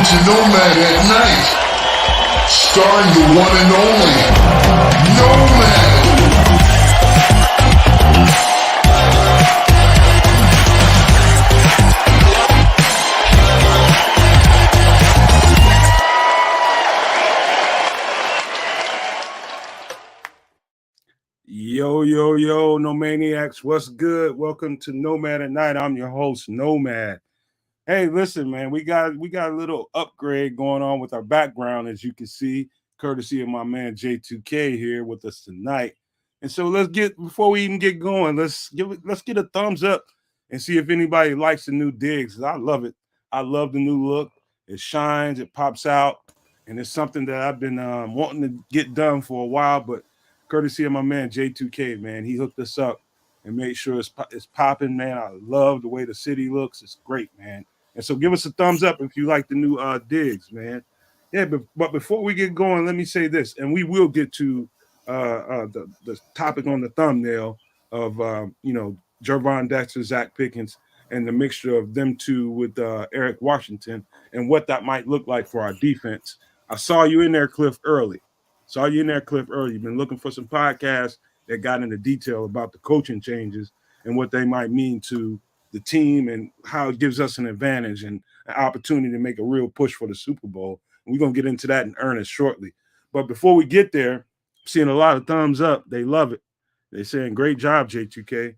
to Nomad at Night, starring the one and only Nomad. Yo, No Maniacs, what's good? Welcome to Nomad at Night. I'm your host, Nomad. Hey, listen, man, we got a little upgrade going on with our background, as you can see, courtesy of my man J2K here with us tonight. And so before we even get going, let's get a thumbs up and see if anybody likes the new digs. I love it. I love the new look. It shines, it pops out, and it's something that I've been wanting to get done for a while, but courtesy of my man J2K, man, he hooked us up and made sure it's popping, man. I love the way the city looks. It's great, man. And so give us a thumbs up if you like the new digs, man. Yeah, but before we get going, let me say this, and we will get to the topic on the thumbnail of Gervon Dexter, Zacch Pickens, and the mixture of them two with Eric Washington and what that might look like for our defense. I saw you in there, Cliff, early. You've been looking for some podcasts that got into detail about the coaching changes and what they might mean to the team and how it gives us an advantage and an opportunity to make a real push for the Super Bowl. And we're going to get into that in earnest shortly. But before we get there, I'm seeing a lot of thumbs up. They love it. They're saying, great job, J2K.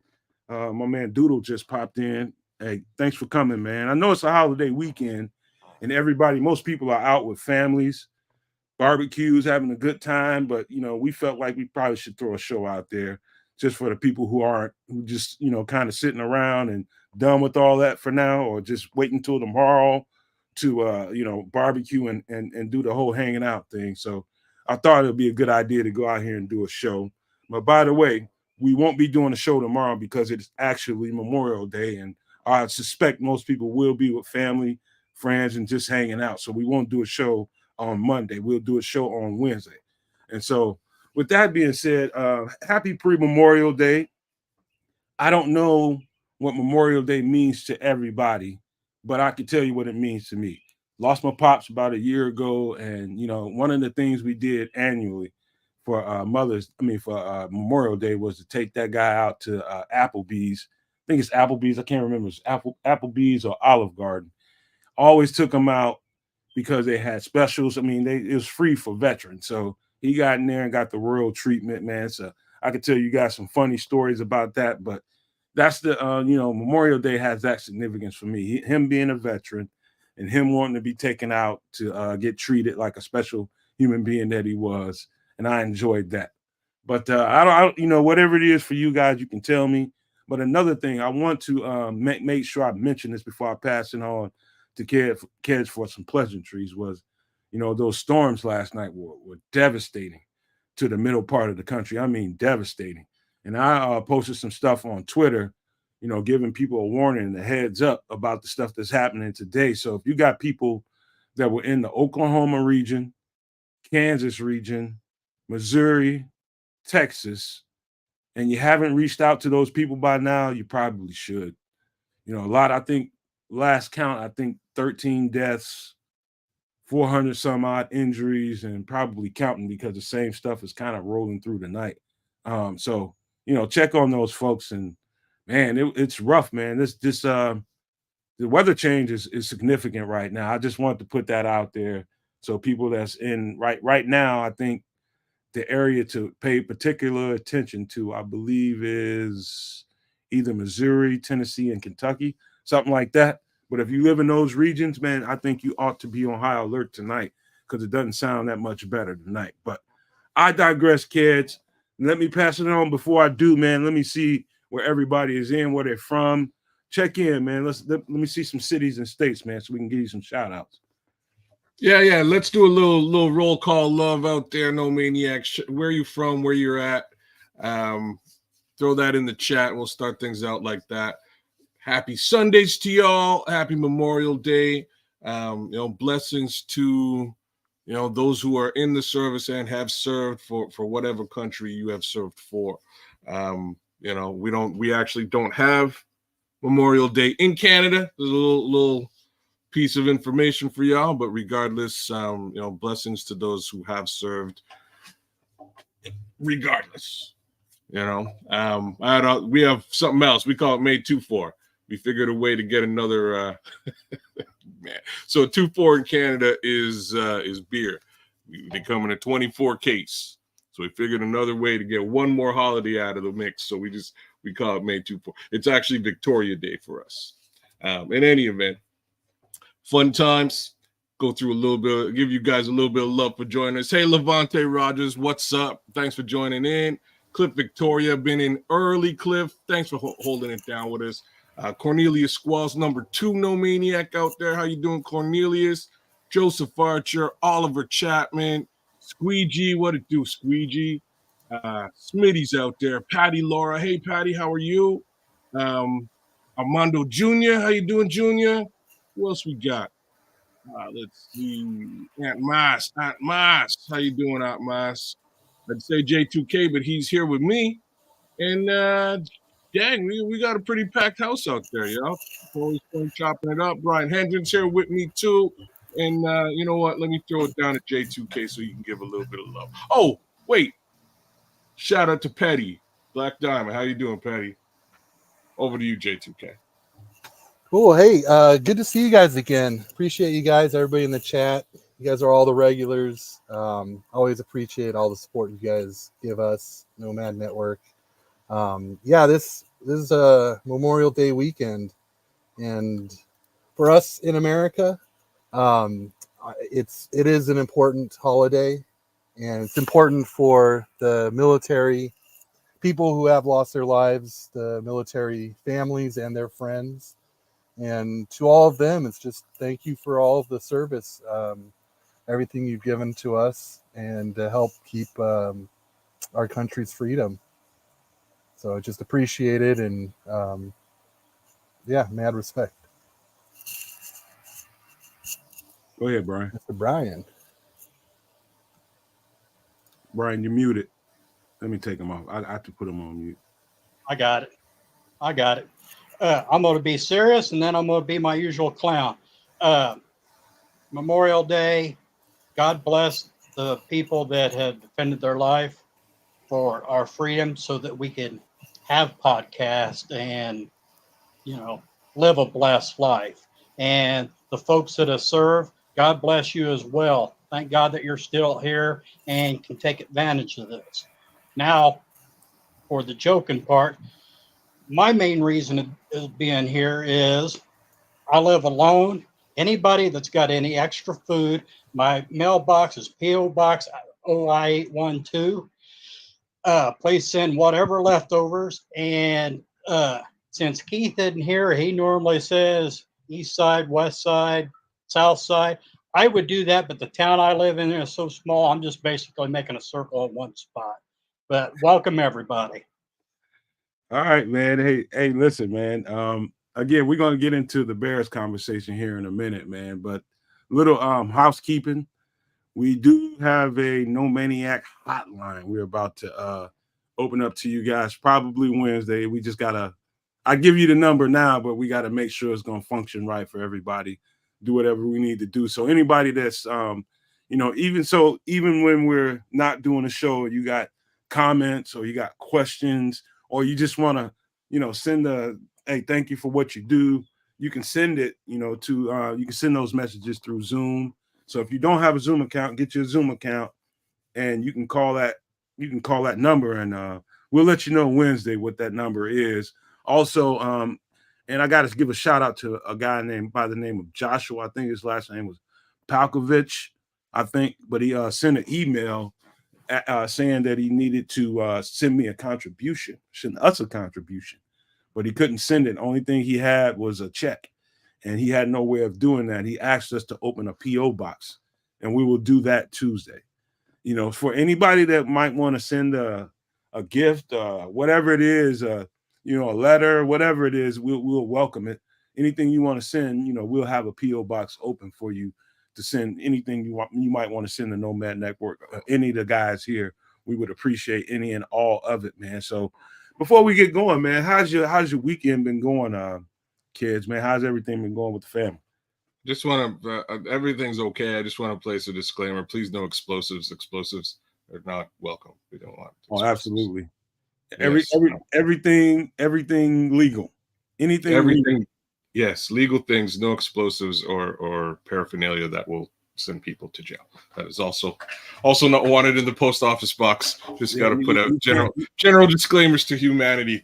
My man Doodle just popped in. Hey, thanks for coming, man. I know it's a holiday weekend and most people are out with families, barbecues, having a good time. But, we felt like we probably should throw a show out there just for the people who just, kind of sitting around and done with all that for now, or just wait until tomorrow to, barbecue and do the whole hanging out thing. So I thought it would be a good idea to go out here and do a show. But by the way, we won't be doing a show tomorrow because it's actually Memorial Day. And I suspect most people will be with family, friends, and just hanging out. So we won't do a show on Monday. We'll do a show on Wednesday. And so with that being said, happy pre-Memorial Day. I don't know what Memorial Day means to everybody, but I can tell you what it means to me. Lost my pops about a year ago, and one of the things we did annually for Memorial Day was to take that guy out to Applebee's. I think it's Applebee's. I can't remember. It's Applebee's or Olive Garden. Always took him out because they had specials. It was free for veterans, so he got in there and got the royal treatment, man. So I could tell you guys some funny stories about that, but that's the Memorial Day has that significance for me. Him being a veteran and him wanting to be taken out to get treated like a special human being that he was, and I enjoyed that. But I don't, whatever it is for you guys, you can tell me. But another thing, I want to make sure I mention this before I pass it on to kids for some pleasantries was, those storms last night were devastating to the middle part of the country. Devastating. And I posted some stuff on Twitter, giving people a warning and a heads up about the stuff that's happening today. So if you got people that were in the Oklahoma region, Kansas region, Missouri, Texas, and you haven't reached out to those people by now, you probably should. I think last count, 13 deaths, 400 some odd injuries, and probably counting because the same stuff is kind of rolling through the night. So check on those folks. And man, it's rough, man. The weather change is significant right now. I just wanted to put that out there. So people that's in right now, I think the area to pay particular attention to, I believe, is either Missouri, Tennessee, and Kentucky, something like that. But if you live in those regions, man, I think you ought to be on high alert tonight because it doesn't sound that much better tonight. But I digress, kids. Let me pass it on. Before I do, man, let me see where everybody is in, where they're from. Check in, man. Let me see some cities and states, man, so we can give you some shout outs. Yeah. Let's do a little roll call love out there, No Maniacs. Where are you from? Where you're at? Throw that in the chat. We'll start things out like that. Happy Sundays to y'all. Happy Memorial Day. Blessings to those who are in the service and have served for whatever country you have served for. We actually don't have Memorial Day in Canada. There's a little piece of information for y'all. But regardless, blessings to those who have served. Regardless, we have something else. We call it May 2-4. We figured a way to get another. Man, so 2-4 in Canada is beer. They come in a 24 case. So we figured another way to get one more holiday out of the mix. So we call it May 2-4. It's actually Victoria Day for us. In any event, fun times. Go through a little bit, give you guys a little bit of love for joining us. Hey, Levante Rogers, what's up? Thanks for joining in. Cliff Victoria, been in early, Cliff. Thanks for holding it down with us. Cornelius Squalls, number 2, No Maniac out there. How you doing, Cornelius? Joseph Archer, Oliver Chapman, Squeegee, what it do, Squeegee? Smitty's out there. Patty Laura, hey, Patty, how are you? Armando Jr., how you doing, Jr.? Who else we got? Let's see. Aunt Mas, how you doing, Aunt Mas? I'd say J2K, but he's here with me. And dang, we got a pretty packed house out there, y'all. Always fun chopping it up. Brian Hendricks here with me too. And you know what? Let me throw it down to J2K so you can give a little bit of love. Oh, wait. Shout out to Petty. Black Diamond. How you doing, Petty? Over to you, J2K. Cool. Hey, good to see you guys again. Appreciate you guys, everybody in the chat. You guys are all the regulars. Always appreciate all the support you guys give us, Nomad Network. This is a Memorial Day weekend, and for us in America, it is an important holiday, and it's important for the military people who have lost their lives, the military families and their friends. And to all of them, it's just thank you for all of the service, everything you've given to us, and to help keep our country's freedom. So I just appreciate it, and mad respect. Go ahead, Brian. Mr. Brian. Brian, you're muted. Let me take him off. I have to put him on mute. I got it. I'm going to be serious, and then I'm going to be my usual clown. Memorial Day, God bless the people that have defended their life for our freedom so that we can have podcasts and, live a blessed life. And the folks that have served, God bless you as well. Thank God that you're still here and can take advantage of this. Now, for the joking part, my main reason of being here is I live alone. Anybody that's got any extra food, my mailbox is P.O. Box 0I812. Please send whatever leftovers. And since Keith isn't here, he normally says east side, west side, south side. I would do that, but the town I live in is so small, I'm just basically making a circle at one spot. But welcome, everybody. All right, man. Hey, listen, man. Again, we're going to get into the Bears conversation here in a minute, man. But little housekeeping. We do have a No Maniac hotline. We're about to open up to you guys probably Wednesday. We just I give you the number now, but we got to make sure it's going to function right for everybody. Do whatever we need to do. So anybody that's, even when we're not doing a show, you got comments or you got questions, or you just want to, send hey, thank you for what you do. You can send it, you can send those messages through Zoom. So if you don't have a Zoom account, get your Zoom account, and you can call that number, and we'll let you know Wednesday what that number is. Also, and I got to give a shout out to a guy by the name of Joshua. I think his last name was Palkovich, I think, but he sent an email saying that he needed to send me a contribution, send us a contribution, but he couldn't send it. Only thing he had was a check, and he had no way of doing that. He asked us to open a P.O. box, and we will do that Tuesday. For anybody that might want to send a gift, whatever it is, a letter, whatever it is, we'll welcome it. Anything you want to send, we'll have a P.O. box open for you to send anything you might want to send the Nomad Network, any of the guys here. We would appreciate any and all of it, man. So before we get going, man, how's your weekend been going, kids, man? How's everything been going with the family? Just want to, everything's okay. I just want to place a disclaimer. Please, no explosives. Explosives are not welcome. We don't want Oh, explosives. absolutely. Yes. Everything legal. Anything Everything. legal. Yes, legal things, no explosives or paraphernalia that will send people to jail. That is also not wanted in the post office box. Just got to put out general disclaimers to humanity.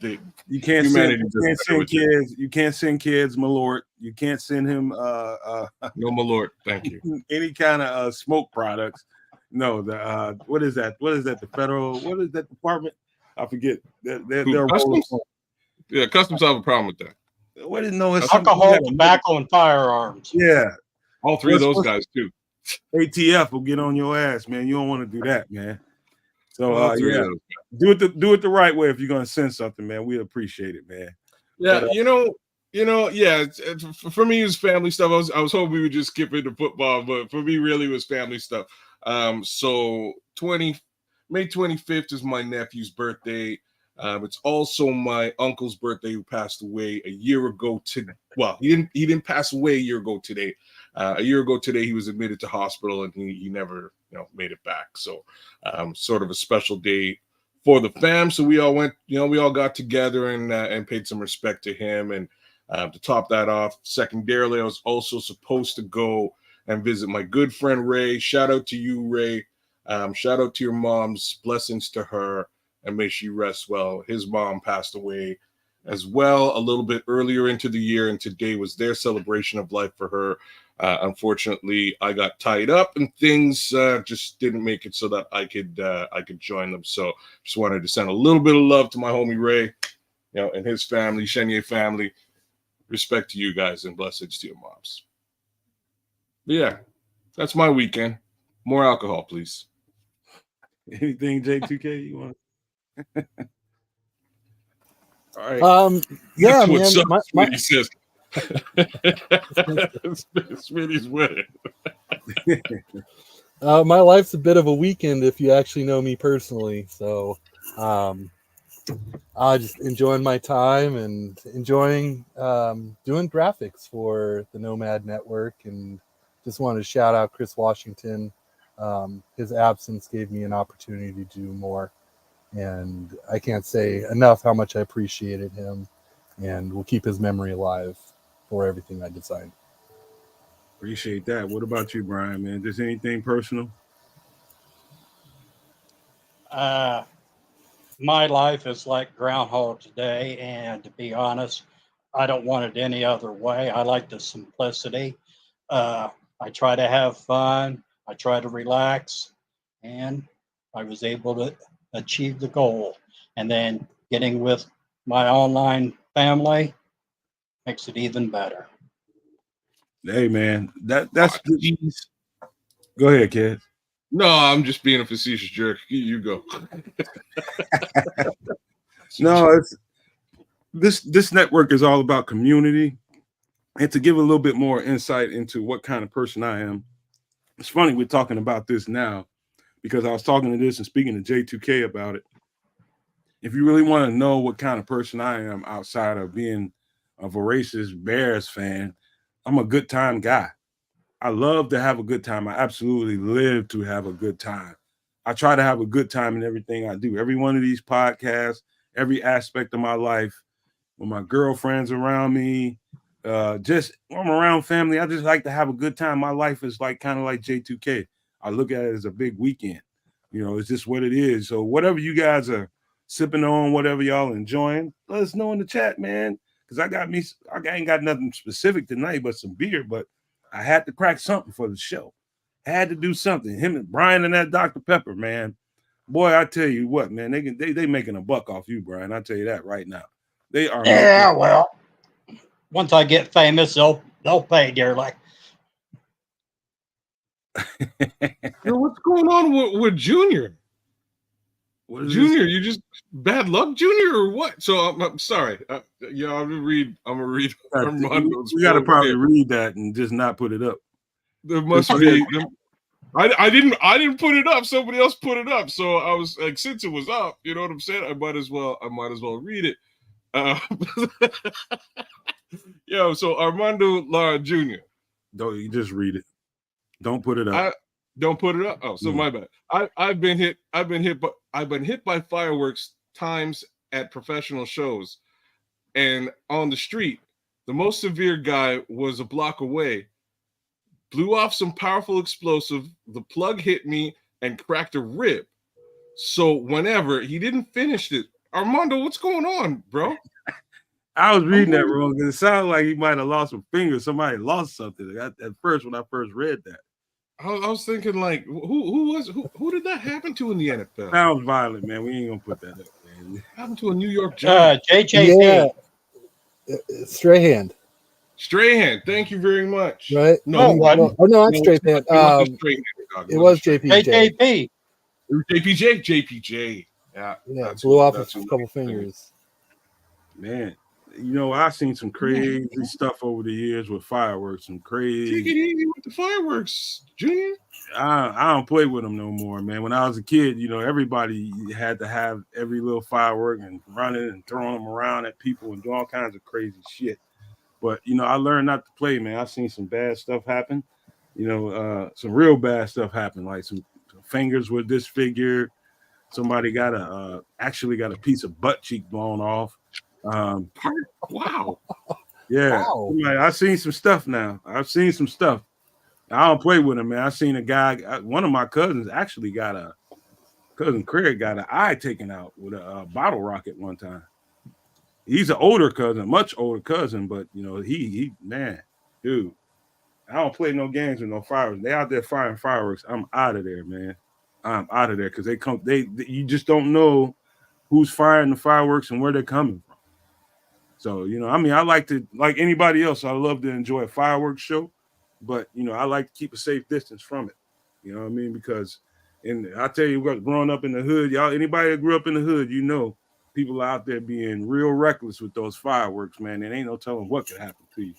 You can't Humanity send kids. You can't send kids Malort. You can't send him no Malort. Thank you. any kind of smoke products. No, the what is that? What is that? The federal, what is that department? I forget. They're Customs? Yeah, Customs have a problem with that. What is no? It's Alcohol, tobacco, and firearms. Yeah, all three of those guys too. ATF will get on your ass, man. You don't want to do that, man. So yeah, do it the right way if you're gonna send something, man. We appreciate it, man. Yeah, but, yeah. For me, it was family stuff. I was hoping we would just skip into football, but for me, really, it was family stuff. So May 25th is my nephew's birthday. It's also my uncle's birthday, who passed away a year ago. Well, he didn't pass away a year ago today. A year ago today, he was admitted to hospital and he never made it back. So sort of a special day for the fam. So we all went, we all got together and paid some respect to him. And to top that off, secondarily, I was also supposed to go and visit my good friend Ray. Shout out to you, Ray. Shout out to your mom's, blessings to her, and may she rest well. His mom passed away as well a little bit earlier into the year, and today was their celebration of life for her. Unfortunately, I got tied up and things just didn't make it so that I could join them. So just wanted to send a little bit of love to my homie Ray, and his family, Chenier family. Respect to you guys and blessings to your moms. But yeah, that's my weekend. More alcohol, please. Anything J2K you want? All right. Yeah, that's man. What he says. Smitty's winning. My life's a bit of a weekend if you actually know me personally. So just enjoying my time and enjoying doing graphics for the Nomad Network, and just wanted to shout out Chris Washington. His absence gave me an opportunity to do more, and I can't say enough how much I appreciated him, and we'll keep his memory alive for everything I designed. Appreciate that. What about you, Brian, man? Just anything personal? My life is like Groundhog's Day, and to be honest, I don't want it any other way. I like the simplicity. I try to have fun. I try to relax, and I was able to achieve the goal. And then getting with my online family makes it even better. Hey, man, that's go ahead, kid. No, I'm just being a facetious jerk. You go. No, it's this network is all about community, and to give a little bit more insight into what kind of person I am. It's funny we're talking about this now because I was talking to this and speaking to J2K about it. If you really want to know what kind of person I am outside of being a voracious Bears fan, I'm a good time guy. I love to have a good time. I absolutely live to have a good time. I try to have a good time in everything I do. Every one of these podcasts, every aspect of my life, when my girlfriend's around me, just when I'm around family, I just like to have a good time. My life is like kind of like J2K. I look at it as a big weekend. It's just what it is. So whatever you guys are sipping on, whatever y'all enjoying, let us know in the chat, man. Because I ain't got nothing specific tonight but some beer, but I had to crack something for the show. Had to do something. Him and Brian and that Dr. Pepper, man. Boy, I tell you what, man, they making a buck off you, Brian. I tell you that right now. They are. Yeah, well, once I get famous, they'll pay dearly. What's going on with Junior? Junior, you just bad luck, Junior, or what? So I'm sorry. I'm gonna read Armando's. You got to probably read that and just not put it up. There must be. I didn't put it up. Somebody else put it up. So I was like, since it was up, you know what I'm saying? I might as well read it. So Armando Lara Jr., Don't you just read it. Don't put it up. Don't put it up. Oh, so my bad. I've been hit by fireworks times at professional shows, and on the street. The most severe guy was a block away. Blew off some powerful explosive. The plug hit me and cracked a rib. So whenever he didn't finish it, Armando, what's going on, bro? I was reading that wrong because it sounded like he might have lost a finger. Somebody lost something at first when I first read that. I was thinking like, who did that happen to in the NFL? Sounds violent, man. We ain't gonna put that up, man. Happened to a New York Giant. JJP. Yeah. Strahan. Strahan, thank you very much. Right? No, what? Oh, no, not Strahan. It was JPJ. JJP. JPJ. Yeah, blew off a couple fingers. Man, I've seen some crazy stuff over the years with fireworks. Some crazy. Take it easy with the fireworks, Junior. I don't play with them no more, man. When I was a kid, everybody had to have every little firework and running and throwing them around at people and doing all kinds of crazy shit. But, I learned not to play, man. I've seen some bad stuff happen. Some real bad stuff happen, like some fingers were disfigured. Somebody actually got a piece of butt cheek blown off. Wow. Yeah. Wow. I've seen some stuff now. I don't play with him, man. I seen a guy, one of my cousins actually cousin Craig got an eye taken out with a bottle rocket one time. He's an older cousin, much older cousin, but he man, dude, I don't play no games with no fireworks. They out there firing fireworks. I'm out of there, man. I'm out of there because you just don't know who's firing the fireworks and where they're coming from. So, I like anybody else, I love to enjoy a fireworks show. But, I like to keep a safe distance from it. You know what I mean? Because, and I tell you what, growing up in the hood, y'all, anybody that grew up in the hood, people out there being real reckless with those fireworks, man. And ain't no telling what could happen to you.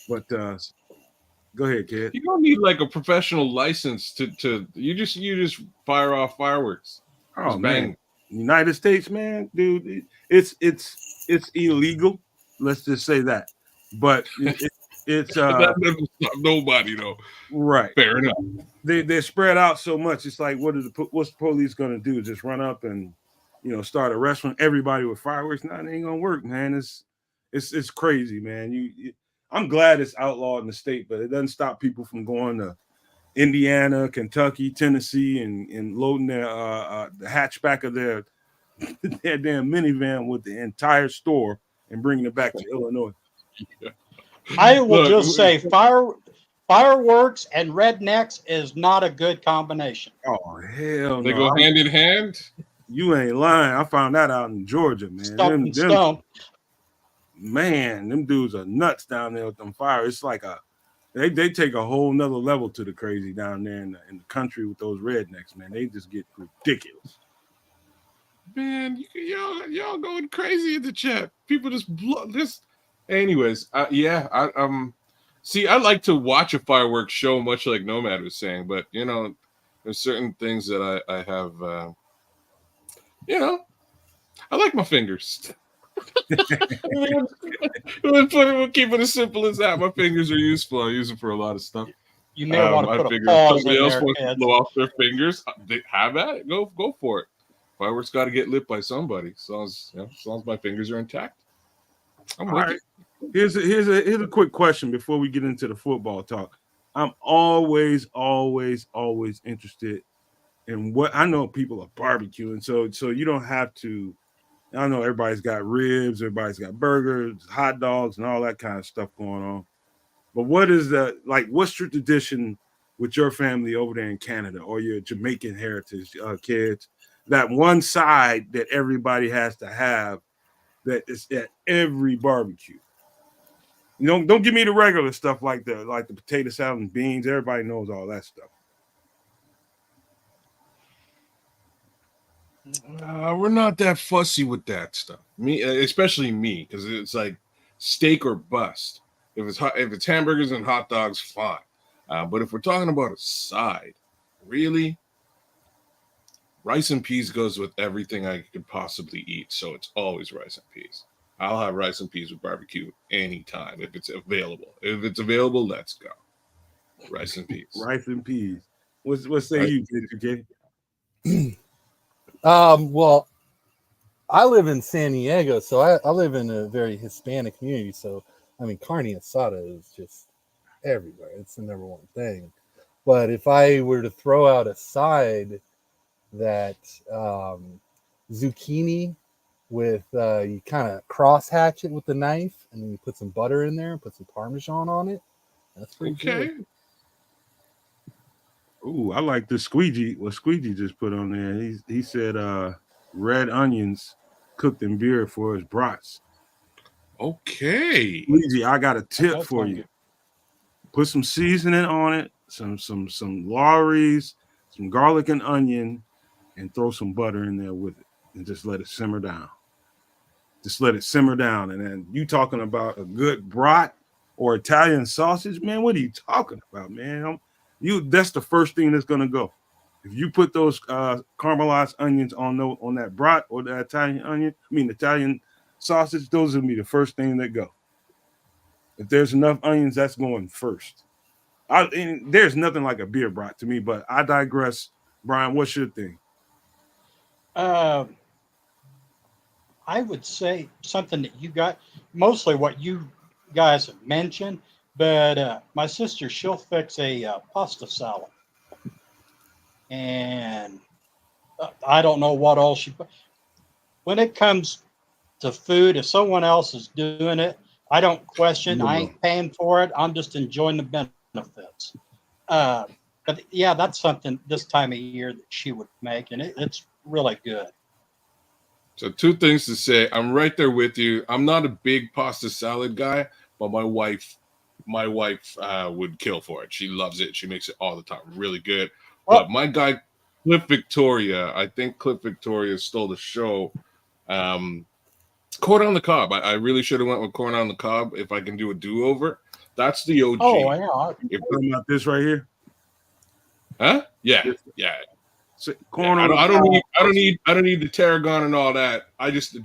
But go ahead, kid. You don't need like a professional license to you just fire off fireworks. Oh, just man. Bang. United States, man, dude, it's illegal. Let's just say that. But it's that doesn't stop nobody though. Right. Fair enough. They're spread out so much. It's like, what's the police gonna do? Just run up and start arresting everybody with fireworks? No, it ain't gonna work, man. It's crazy, man. I'm glad it's outlawed in the state, but it doesn't stop people from going to Indiana, Kentucky, Tennessee, and loading their the hatchback of their damn minivan with the entire store and bringing it back to Illinois. I will just say fireworks and rednecks is not a good combination. Oh, hell no. They go hand in hand? You ain't lying. I found that out in Georgia, man. Stump. Man, them dudes are nuts down there with them fire. It's like they take a whole nother level to the crazy down there in the country with those rednecks, man. They just get ridiculous. Man, y'all going crazy in the chat. People just blow this. Anyways, see, I like to watch a fireworks show, much like Nomad was saying, but there's certain things that I have. I like my fingers. We'll keep it as simple as that. My fingers are useful. I use them for a lot of stuff. You may want to put a if pause somebody in else there, wants Ed. to blow off their fingers, they have at it. Go for it. Fireworks got to get lit by somebody. As long as my fingers are intact, I'm with it. Here's a quick question before we get into the football talk. I'm always interested in what I know. People are barbecuing, so you don't have to. I know everybody's got ribs, everybody's got burgers, hot dogs, and all that kind of stuff going on. But what's your tradition with your family over there in Canada or your Jamaican heritage kids? That one side that everybody has to have that is at every barbecue. Don't give me the regular stuff like the potato salad and beans. Everybody knows all that stuff. We're not that fussy with that stuff. Especially me, because it's like steak or bust. If it's hamburgers and hot dogs, fine. But if we're talking about a side, really, rice and peas goes with everything I could possibly eat. So it's always rice and peas. I'll have rice and peas with barbecue anytime if it's available. If it's available, let's go. Rice and peas. Rice and peas. What say you, Jay? Well, I live in San Diego, so I live in a very Hispanic community. So, I mean, carne asada is just everywhere. It's the number one thing. But if I were to throw out a side that zucchini with you kind of cross hatch it with the knife, and then you put some butter in there, put some Parmesan on it. That's pretty good. Ooh, I like the squeegee. What squeegee just put on there? He said red onions cooked in beer for his brats. Okay. Squeegee, I got a tip for you. Put some seasoning on it, some Lawry's, some garlic and onion, and throw some butter in there with it, and just let it simmer down. Just let it simmer down, and then you talking about a good brat or Italian sausage, man? What are you talking about, man? That's the first thing that's gonna go. If you put those caramelized onions on that brat or the Italian sausage, those will be the first thing that go. If there's enough onions, that's going first. There's nothing like a beer brat to me, but I digress. Brian, what's your thing? I would say something that you got, mostly what you guys have mentioned, but my sister, she'll fix a pasta salad. And I don't know what all she put. When it comes to food, if someone else is doing it, I don't question. I ain't paying for it. I'm just enjoying the benefits. But yeah, that's something this time of year that she would make, and it's really good. So 2 things to say. I'm right there with you. I'm not a big pasta salad guy, but my wife would kill for it. She loves it. She makes it all the time. Really good. Well, But my guy, Cliff Victoria, I think Cliff Victoria stole the show. Corn on the cob. I really should have went with corn on the cob if I can do a do-over. That's the OG. oh yeah, You're talking about this right here? Huh? Yeah. So, corn I on don't need the tarragon and all that. I just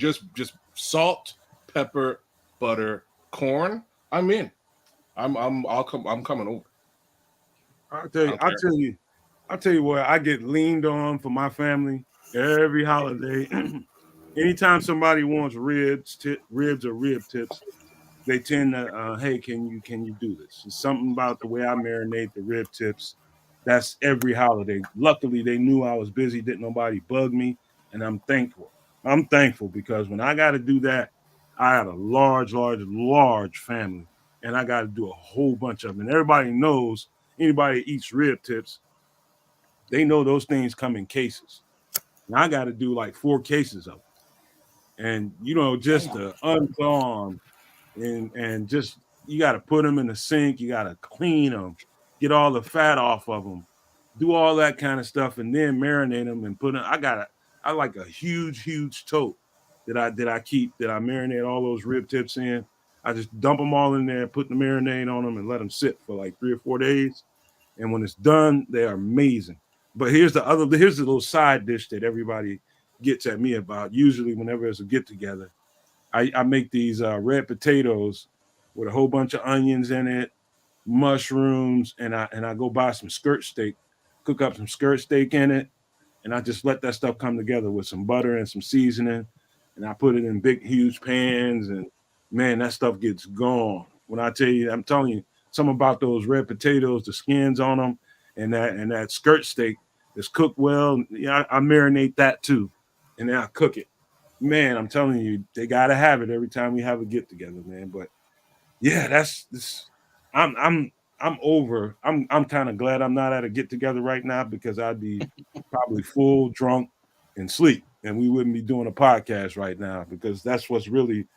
salt, pepper, butter, corn. I'm in. I'm coming over. I'll tell you what, I get leaned on for my family every holiday. Anytime somebody wants ribs or rib tips, they tend to, hey, can you do this? It's something about the way I marinate the rib tips. That's every holiday. Luckily, they knew I was busy, didn't nobody bug me, and I'm thankful. I'm thankful because when I got to do that, I had a large family, and I got to do a whole bunch of them. And everybody knows, anybody that eats rib tips, they know those things come in cases. And I got to do like 4 cases of them. And, just to unthaw them and just, you got to put them in the sink. You got to clean them, get all the fat off of them, do all that kind of stuff, and then marinate them and put them. I like a huge tote that I marinate all those rib tips in. I just dump them all in there, put the marinade on them, and let them sit for like 3 or 4 days. And when it's done, they are amazing. But here's the little side dish that everybody gets at me about. Usually, whenever there's a get together, I make these red potatoes with a whole bunch of onions in it, mushrooms, and I go buy some skirt steak, cook up some skirt steak in it, and I just let that stuff come together with some butter and some seasoning, and I put it in big, huge pans, and man, that stuff gets gone. When I'm telling you, something about those red potatoes, the skins on them, and that skirt steak is cooked well. Yeah, I marinate that too, and then I cook it. Man, I'm telling you, they gotta have it every time we have a get together, man. But yeah, that's this. I'm over. I'm kind of glad I'm not at a get together right now because I'd be probably full, drunk, and sleep, and we wouldn't be doing a podcast right now because that's what's really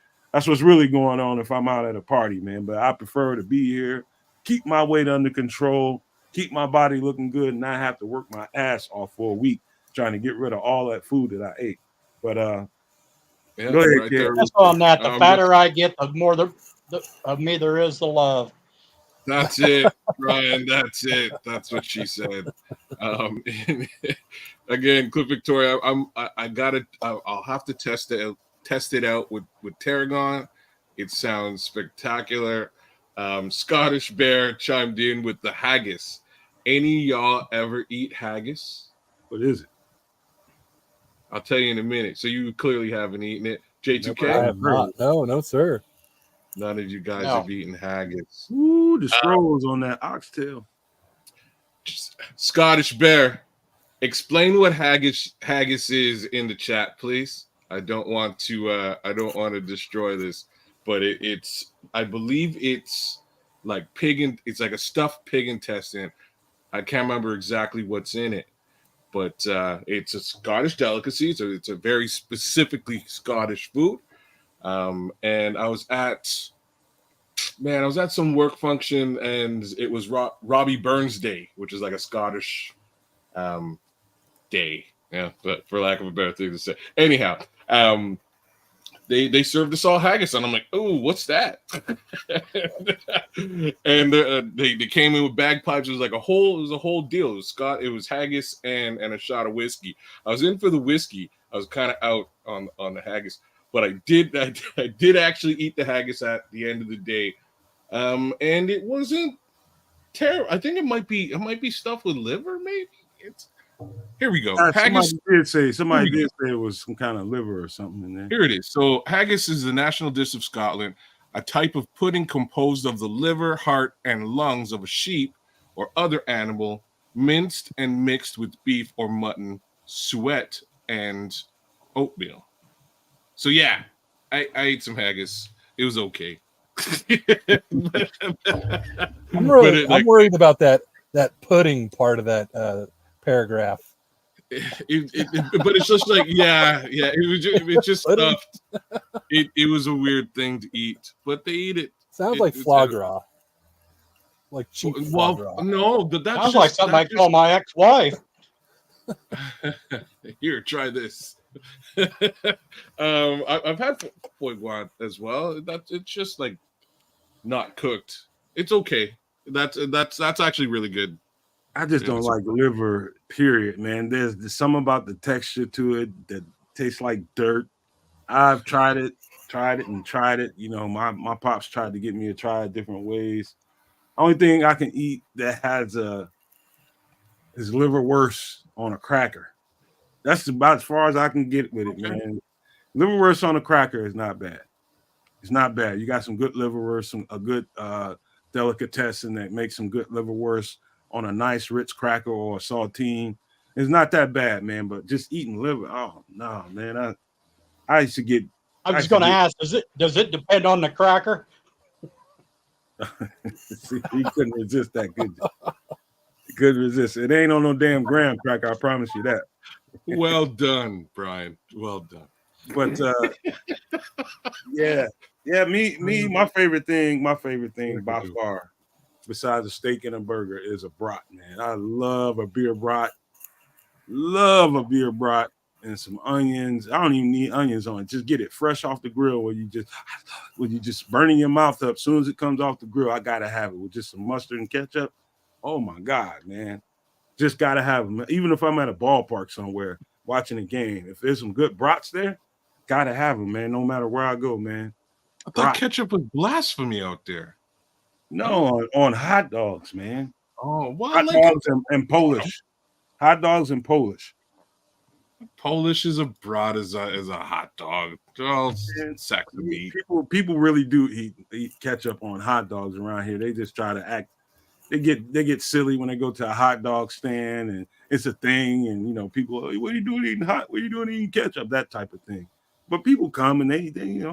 going on if I'm out at a party, man. But I prefer to be here, keep my weight under control, keep my body looking good, and not have to work my ass off for a week trying to get rid of all that food that I ate. But Yeah, go ahead, right kid. there. That's on that. The fatter I get, the more of me there is the love. That's it, Ryan. That's it. That's what she said. Again, Cliff Victoria. I'll have to test it out with tarragon. It sounds spectacular. Scottish Bear chimed in with the haggis. Any y'all ever eat haggis? What is it? I'll tell you in a minute. So you clearly haven't eaten it. I J2K? have not. No, sir. None of you guys No. have eaten haggis. Ooh, the scrolls on that oxtail. Scottish Bear, explain what haggis is in the chat, please. I don't want to destroy this, but it's I believe it's like it's like a stuffed pig intestine. I can't remember exactly what's in it, but it's a Scottish delicacy. It's a very specifically Scottish food. And I was at some work function, and it was Robbie Burns Day, which is like a Scottish day. Yeah, but for lack of a better thing to say. Anyhow, they served us all haggis, and I'm like, oh, what's that? And they came in with bagpipes. It was a whole deal. It was haggis and a shot of whiskey. I was in for the whiskey. I was kind of out on the haggis, but I did actually eat the haggis at the end of the day, and it wasn't terrible. I think it might be stuffed with liver, maybe. Here we go. Haggis. Somebody did say it was some kind of liver or something in there. Here it is. So haggis is the national dish of Scotland, a type of pudding composed of the liver, heart, and lungs of a sheep or other animal, minced and mixed with beef or mutton, suet, and oatmeal. So yeah, I ate some haggis. It was okay. I'm worried about that pudding part of that paragraph. But it's just like it was just stuffed. It was a weird thing to eat, but they eat it. Sounds like foie gras, like cheap foie gras. No, but that's sounds like something I call my ex-wife. Here, try this. I've had foie gras as well. It's just like not cooked. It's okay. That's actually really good. I just don't like liver, period, man. There's something about the texture to it that tastes like dirt. I've tried it. You know, my pops tried to get me to try it different ways. Only thing I can eat that has is liverwurst on a cracker. That's about as far as I can get with it, man. Liverwurst on a cracker is not bad. It's not bad. You got some good liverwurst, a good delicatessen that makes some good liverwurst on a nice Ritz cracker or a saltine. It's not that bad, man. But just eating liver, oh no, man. I used to get. I was going to ask, does it depend on the cracker? See, he couldn't resist that, could you? He couldn't resist. It ain't on no damn graham cracker. I promise you that. Well done, Brian. Well done. But yeah. Me. My favorite thing by far, besides a steak and a burger, is a brat, man. I love a beer brat. And some onions. I don't even need onions on it. Just get it fresh off the grill where you just burning your mouth up. As soon as it comes off the grill, I gotta have it with just some mustard and ketchup. Oh my God, man. Just gotta have them. Even if I'm at a ballpark somewhere watching a game, if there's some good brats there, gotta have them, man. No matter where I go, man. I thought ketchup was blasphemy out there. No, on hot dogs, man. Oh, well, hot dogs and Polish. Hot dogs and Polish. Polish is a brat as a hot dog. Oh, sack of meat. People really do eat ketchup on hot dogs around here. They just try to act. They get silly when they go to a hot dog stand and it's a thing. And you know, people, what are you doing eating hot? What are you doing eating ketchup? That type of thing. But people come and they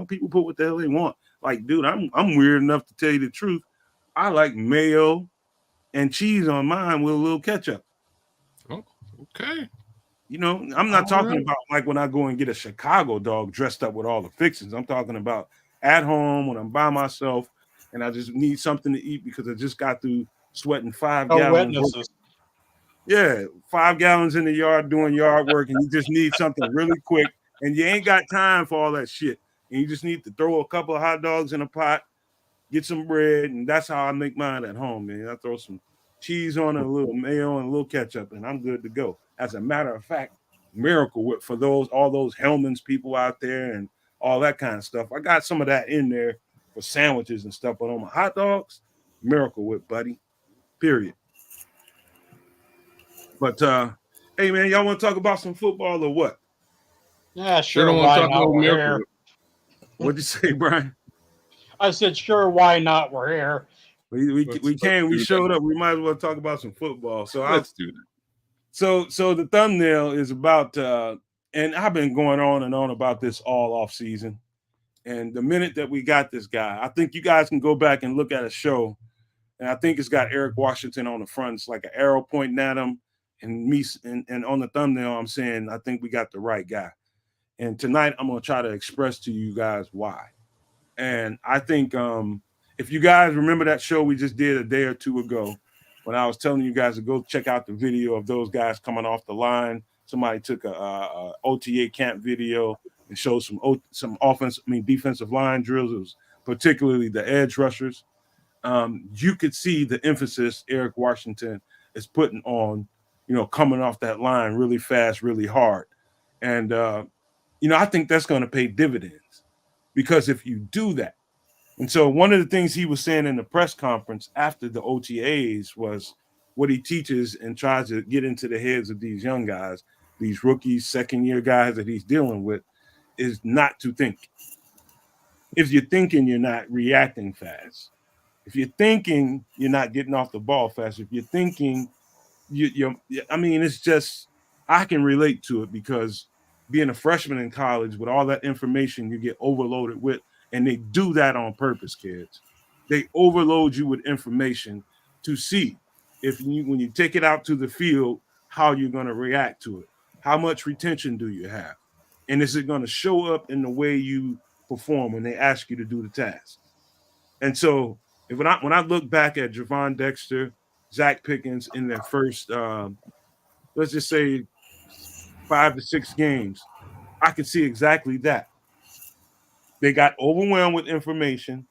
people put what the hell they want. Like, dude, I'm weird enough to tell you the truth. I like mayo and cheese on mine with a little ketchup. Oh, okay. You know, I'm not talking about like when I go and get a Chicago dog dressed up with all the fixings. I'm talking about at home when I'm by myself and I just need something to eat because I just got through sweating 5 gallons. Witnesses. Yeah, 5 gallons in the yard doing yard work, and you just need something really quick, and you ain't got time for all that shit. And you just need to throw a couple of hot dogs in a pot, get some bread, and that's how I make mine at home, man. I throw some cheese on it, a little mayo, and a little ketchup, and I'm good to go. As a matter of fact, Miracle Whip for all those Hellman's people out there and all that kind of stuff. I got some of that in there for sandwiches and stuff, but on my hot dogs, Miracle Whip, buddy. Period. But hey man, y'all want to talk about some football or what? Yeah, Sure sure. don't want Why to talk not? about We're Miracle here. Whip. What'd you say, Brian? I said, sure. Why not? We're here. We showed up. We might as well talk about some football. So Let's do that. So the thumbnail is about and I've been going on and on about this all off season. And the minute that we got this guy, I think you guys can go back and look at a show. And I think it's got Eric Washington on the front. It's like an arrow pointing at him. And me and on the thumbnail, I'm saying I think we got the right guy. And tonight I'm gonna try to express to you guys why. And I think if you guys remember that show we just did a day or two ago, when I was telling you guys to go check out the video of those guys coming off the line, somebody took a OTA camp video and showed some defensive line drills. It was particularly the edge rushers. You could see the emphasis Eric Washington is putting on, coming off that line really fast, really hard. And, I think that's going to pay dividends because if you do that, and so one of the things he was saying in the press conference after the OTAs was what he teaches and tries to get into the heads of these young guys, these rookies, second-year guys that he's dealing with, is not to think. If you're thinking, you're not reacting fast. If you're thinking, you're not getting off the ball fast. If you're thinking, it's just, I can relate to it because being a freshman in college with all that information you get overloaded with, and they do that on purpose, kids. They overload you with information to see when you take it out to the field, how you're going to react to it. How much retention do you have? And is it going to show up in the way you perform when they ask you to do the task? And so when I look back at Gervon Dexter, Zacch Pickens in their first, let's just say 5 to 6 games, I can see exactly that. They got overwhelmed with information.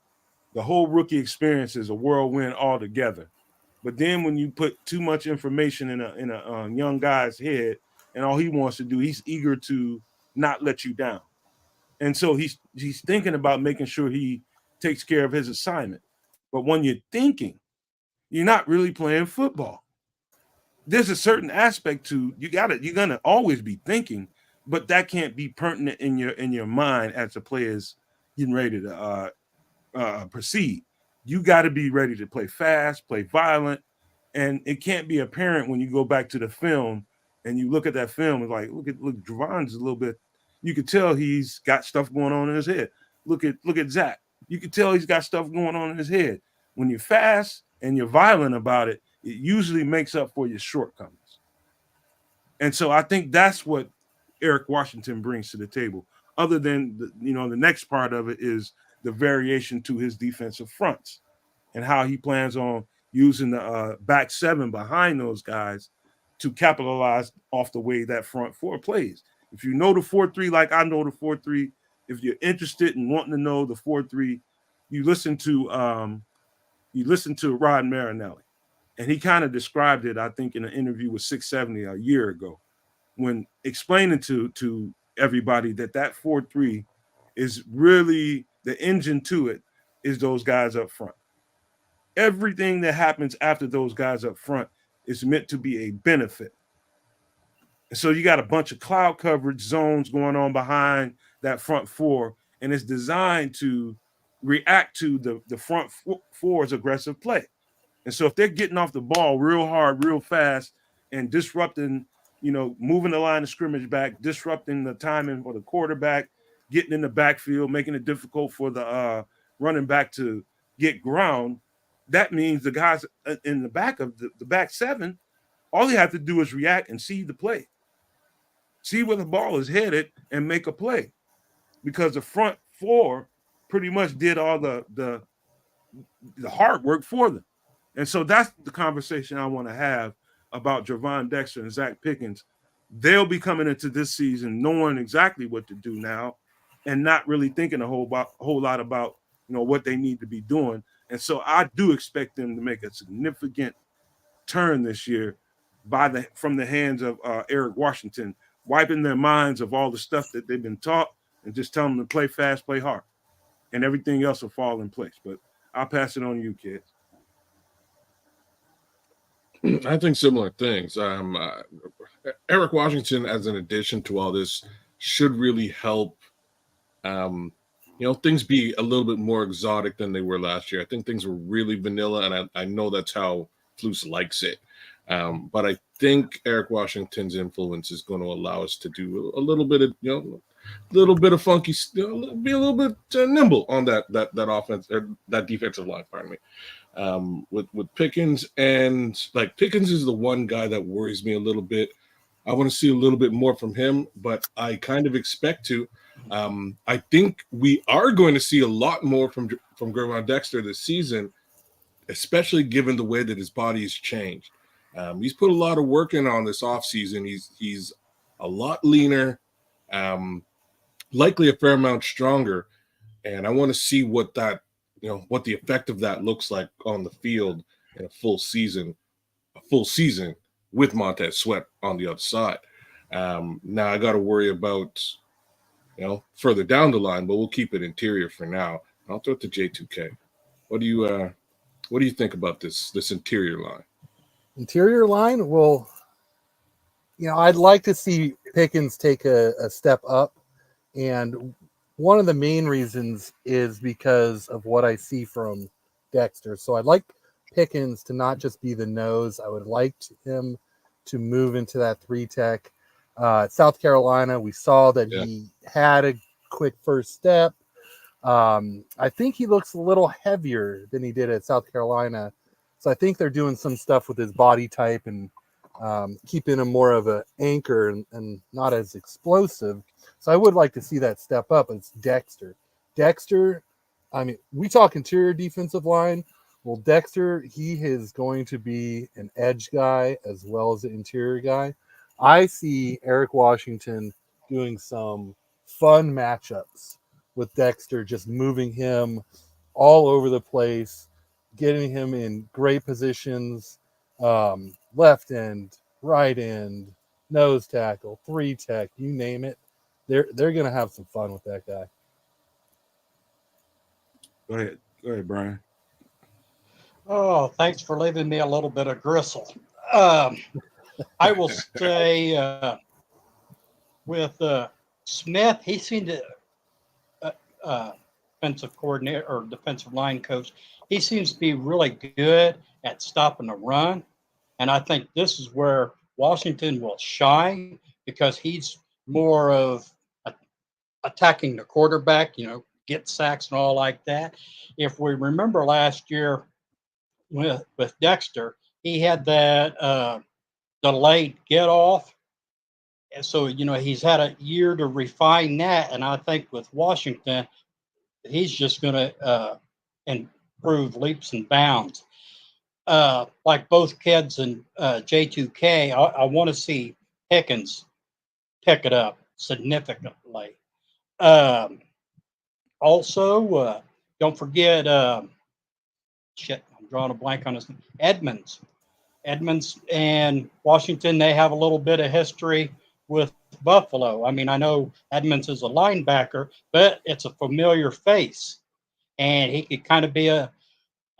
The whole rookie experience is a whirlwind altogether. But then when you put too much information in a young guy's head, and all he wants to do, he's eager to not let you down. And so he's thinking about making sure he takes care of his assignment. But when you're thinking, you're not really playing football. There's a certain aspect to you're gonna always be thinking, but that can't be pertinent in your mind as the player's getting ready to proceed. You got to be ready to play fast, play violent, and it can't be apparent when you go back to the film and you look at that film. It's like look, Gervon's a little bit. You could tell he's got stuff going on in his head. Look at Zacch. You could tell he's got stuff going on in his head. When you're fast and you're violent about it, it usually makes up for your shortcomings. And so I think that's what Eric Washington brings to the table. Other than the next part of it is the variation to his defensive fronts and how he plans on using the back seven behind those guys to capitalize off the way that front four plays. If you know the 4-3 like I know the 4-3, if you're interested in wanting to know the 4-3, you listen to Rod Marinelli, and he kind of described it, I think, in an interview with 670 a year ago, when explaining to everybody that 4-3 is really the engine to it is those guys up front. Everything that happens after those guys up front is meant to be a benefit. And so you got a bunch of cloud coverage zones going on behind that front four, and it's designed to react to the front four's aggressive play. And so if they're getting off the ball real hard, real fast, and disrupting, moving the line of scrimmage back, disrupting the timing for the quarterback, getting in the backfield, making it difficult for the running back to get ground, that means the guys in the back of the back seven, all they have to do is react and see the play. See where the ball is headed and make a play. Because the front four pretty much did all the hard work for them. And so that's the conversation I want to have about Gervon Dexter and Zacch Pickens. They'll be coming into this season knowing exactly what to do now and not really thinking a whole lot about what they need to be doing. And so I do expect them to make a significant turn this year from the hands of Eric Washington, wiping their minds of all the stuff that they've been taught and just telling them to play fast, play hard. and everything else will fall in place. But I'll pass it on to you, kids. I think similar things. Eric Washington, as an addition to all this, should really help. Things be a little bit more exotic than they were last year. I think things were really vanilla, and I know that's how Flus likes it. But I think Eric Washington's influence is going to allow us to do a little bit of, funky, be a little bit nimble on that offense, or that defensive line. Pardon me. With Pickens, and like Pickens is the one guy that worries me a little bit. I want to see a little bit more from him, but I kind of expect to. I think we are going to see a lot more from Gervon Dexter this season, especially given the way that his body has changed. He's put a lot of work in on this offseason. He's a lot leaner, likely a fair amount stronger, and I want to see what that, what the effect of that looks like on the field in a full season with Montez Sweat on the other side. Now I got to worry about, further down the line, but we'll keep it interior for now. I'll throw it to J2K. What do you think about this interior line? Interior line? Well, I'd like to see Pickens take a step up. And one of the main reasons is because of what I see from Dexter. So I'd like Pickens to not just be the nose. I would like him to move into that 3-tech. South Carolina, we saw that he had a quick first step. I think he looks a little heavier than he did at South Carolina. So I think they're doing some stuff with his body type and keeping him more of an anchor and not as explosive. So I would like to see that step up. It's Dexter. Dexter, I mean, we talk interior defensive line. Well, Dexter, he is going to be an edge guy as well as an interior guy. I see Eric Washington doing some fun matchups with Dexter, just moving him all over the place, getting him in great positions, left end, right end, nose tackle, 3-tech, you name it. They're going to have some fun with that guy. Go ahead, Brian. Oh, thanks for leaving me a little bit of gristle. I will say with Smith, he seemed to defensive coordinator or defensive line coach. He seems to be really good at stopping the run, and I think this is where Washington will shine because he's more of attacking the quarterback. Get sacks and all like that. If we remember last year with Dexter, he had that delayed get off. And so, he's had a year to refine that. And I think with Washington, he's just going to improve leaps and bounds. Like both kids and J2K, I want to see Pickens pick it up significantly. Also, don't forget, I'm drawing a blank on his name, Edmonds. Edmonds and Washington, they have a little bit of history with Buffalo. I mean, I know Edmonds is a linebacker, but it's a familiar face. And he could kind of be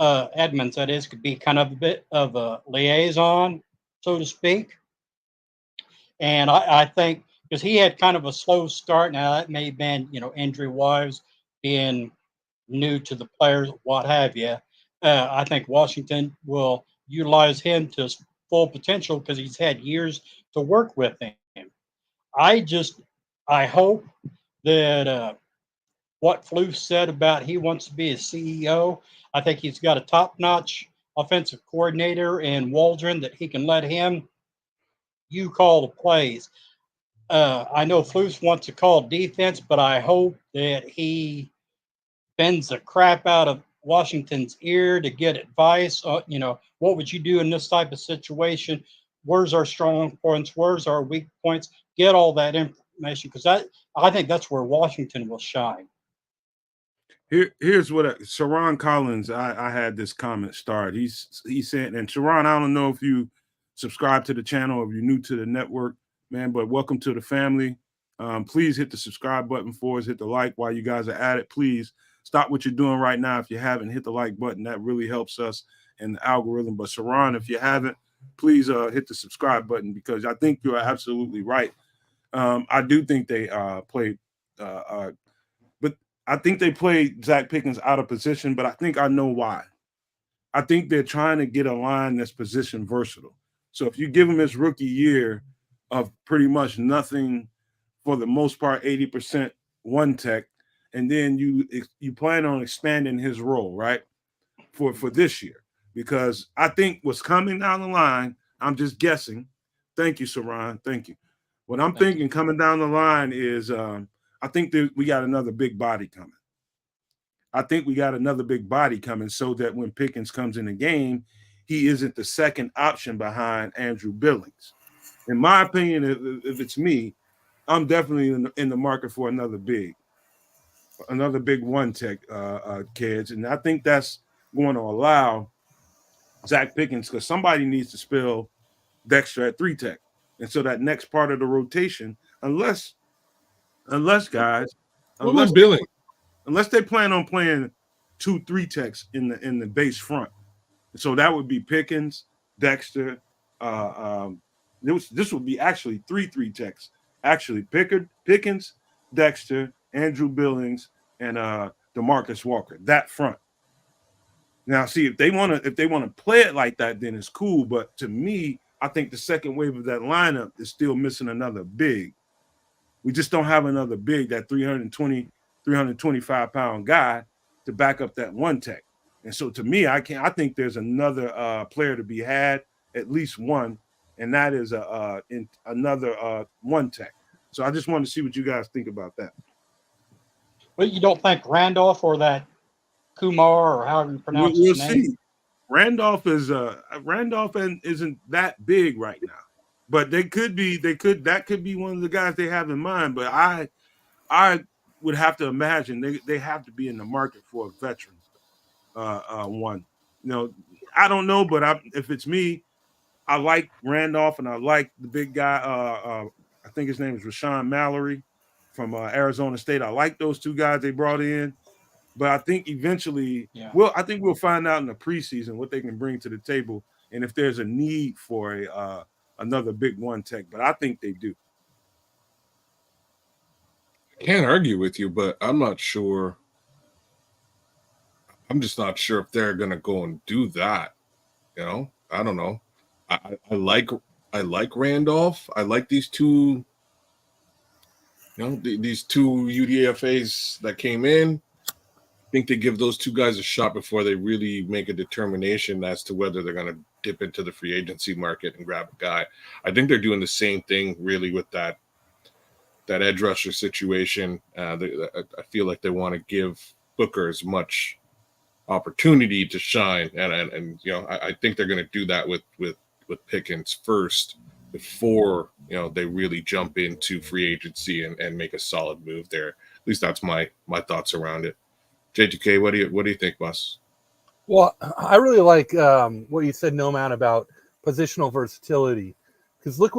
Edmonds, that is, could be kind of a bit of a liaison, so to speak. And I think, because he had kind of a slow start. Now, that may have been, injury-wise, being new to the players, what have you. I think Washington will utilize him to his full potential because he's had years to work with him. I hope that what Flus said about he wants to be a CEO, I think he's got a top-notch offensive coordinator in Waldron that he can let him call the plays. I know Flus wants to call defense, but I hope that he bends the crap out of Washington's ear to get advice. What would you do in this type of situation? Where's our strong points? Where's our weak points? Get all that information, because I think that's where Washington will shine. Here's what Sharon Collins. I had this comment start. He said, and Sharon, I don't know if you subscribe to the channel or if you're new to the network, man, but welcome to the family. Please hit the subscribe button for us. Hit the like while you guys are at it. Please stop what you're doing right now. If you haven't, hit the like button. That really helps us in the algorithm. But Saran, if you haven't, please hit the subscribe button, because I think you are absolutely right. I do think they played, but I think they played Zacch Pickens out of position, but I think I know why. I think they're trying to get a line that's position versatile. So if you give him his rookie year of pretty much nothing, for the most part, 80% one tech, and then you plan on expanding his role, right, for this year. Because I think what's coming down the line, I'm just guessing. Thank you, Saran. Thank you. What I'm thinking coming down the line is I think that we got another big body coming. I think we got another big body coming, so that when Pickens comes in the game, he isn't the second option behind Andrew Billings. In my opinion, if it's me, I'm definitely in the market for another big one tech kids. And I think that's going to allow Zacch Pickens, because somebody needs to spell Dexter at 3 tech. And so that next part of the rotation, unless guys, What about Billing? unless they plan on playing 2 3 techs in the base front. So that would be Pickens, Dexter. This would be actually 3 3 techs. Actually, Pickens, Dexter, Andrew Billings, and DeMarcus Walker. That front. Now, see, if they want to play it like that, then it's cool. But to me, I think the second wave of that lineup is still missing another big. We just don't have another big, that 320, 325-pound guy to back up that one tech. And so to me, I think there's another player to be had, at least one, and that is another one tech. So I just wanted to see what you guys think about that. But you don't think Randolph or that Kumar, or however you pronounce his name? See. Randolph isn't that big right now, but that could be one of the guys they have in mind. But I would have to imagine they have to be in the market for a veteran one. I don't know, but if it's me, I like Randolph, and I like the big guy. I think his name is Rashawn Mallory from Arizona State. I like those 2 guys they brought in. But I think eventually, we'll find out in the preseason what they can bring to the table, and if there's a need for another big one tech. But I think they do. I can't argue with you, but I'm not sure. I'm just not sure if they're gonna go and do that. I don't know. I like Randolph. I like these 2. These 2 UDFAs that came in. I think they give those 2 guys a shot before they really make a determination as to whether they're going to dip into the free agency market and grab a guy. I think they're doing the same thing really with that edge rusher situation. I feel like they want to give Booker as much opportunity to shine, and I think they're going to do that with Pickens first before they really jump into free agency and make a solid move there. At least that's my thoughts around it. J2K, what do you think, boss? Well, I really like what you said, Nomad, about positional versatility, because look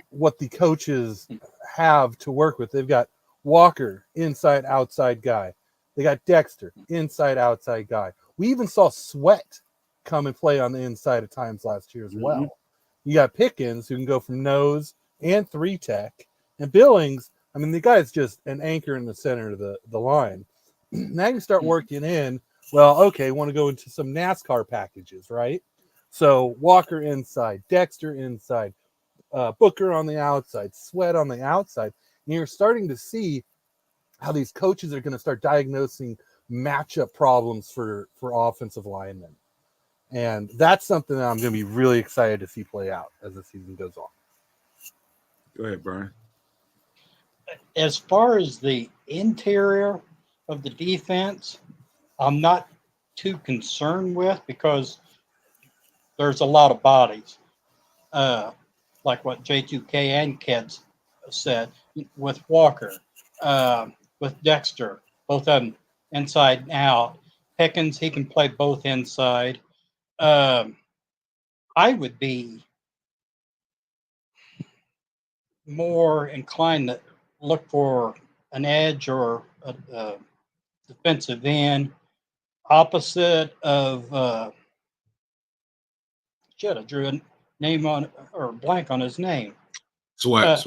what the coaches have to work with. They've got Walker, inside outside guy. They got Dexter, inside outside guy. We even saw Sweat come and play on the inside at times last year as well. You got Pickens, who can go from nose and 3 tech, and Billings. I mean, the guy's just an anchor in the center of the line. Now you start working in, well, okay, want to go into some NASCAR packages, right? So Walker inside, Dexter inside, Booker on the outside, Sweat on the outside. And you're starting to see how these coaches are going to start diagnosing matchup problems for offensive linemen. And that's something that I'm going to be really excited to see play out as the season goes on. Go ahead, Brian. As far as the interior of the defense, I'm not too concerned with, because there's a lot of bodies, like what J2K and Kids said, with Walker, with Dexter, both of them inside and out. Pickens, he can play both inside. I would be more inclined to look for an edge or defensive end, opposite of shit, I drew a name on or blank on his name. Sweat.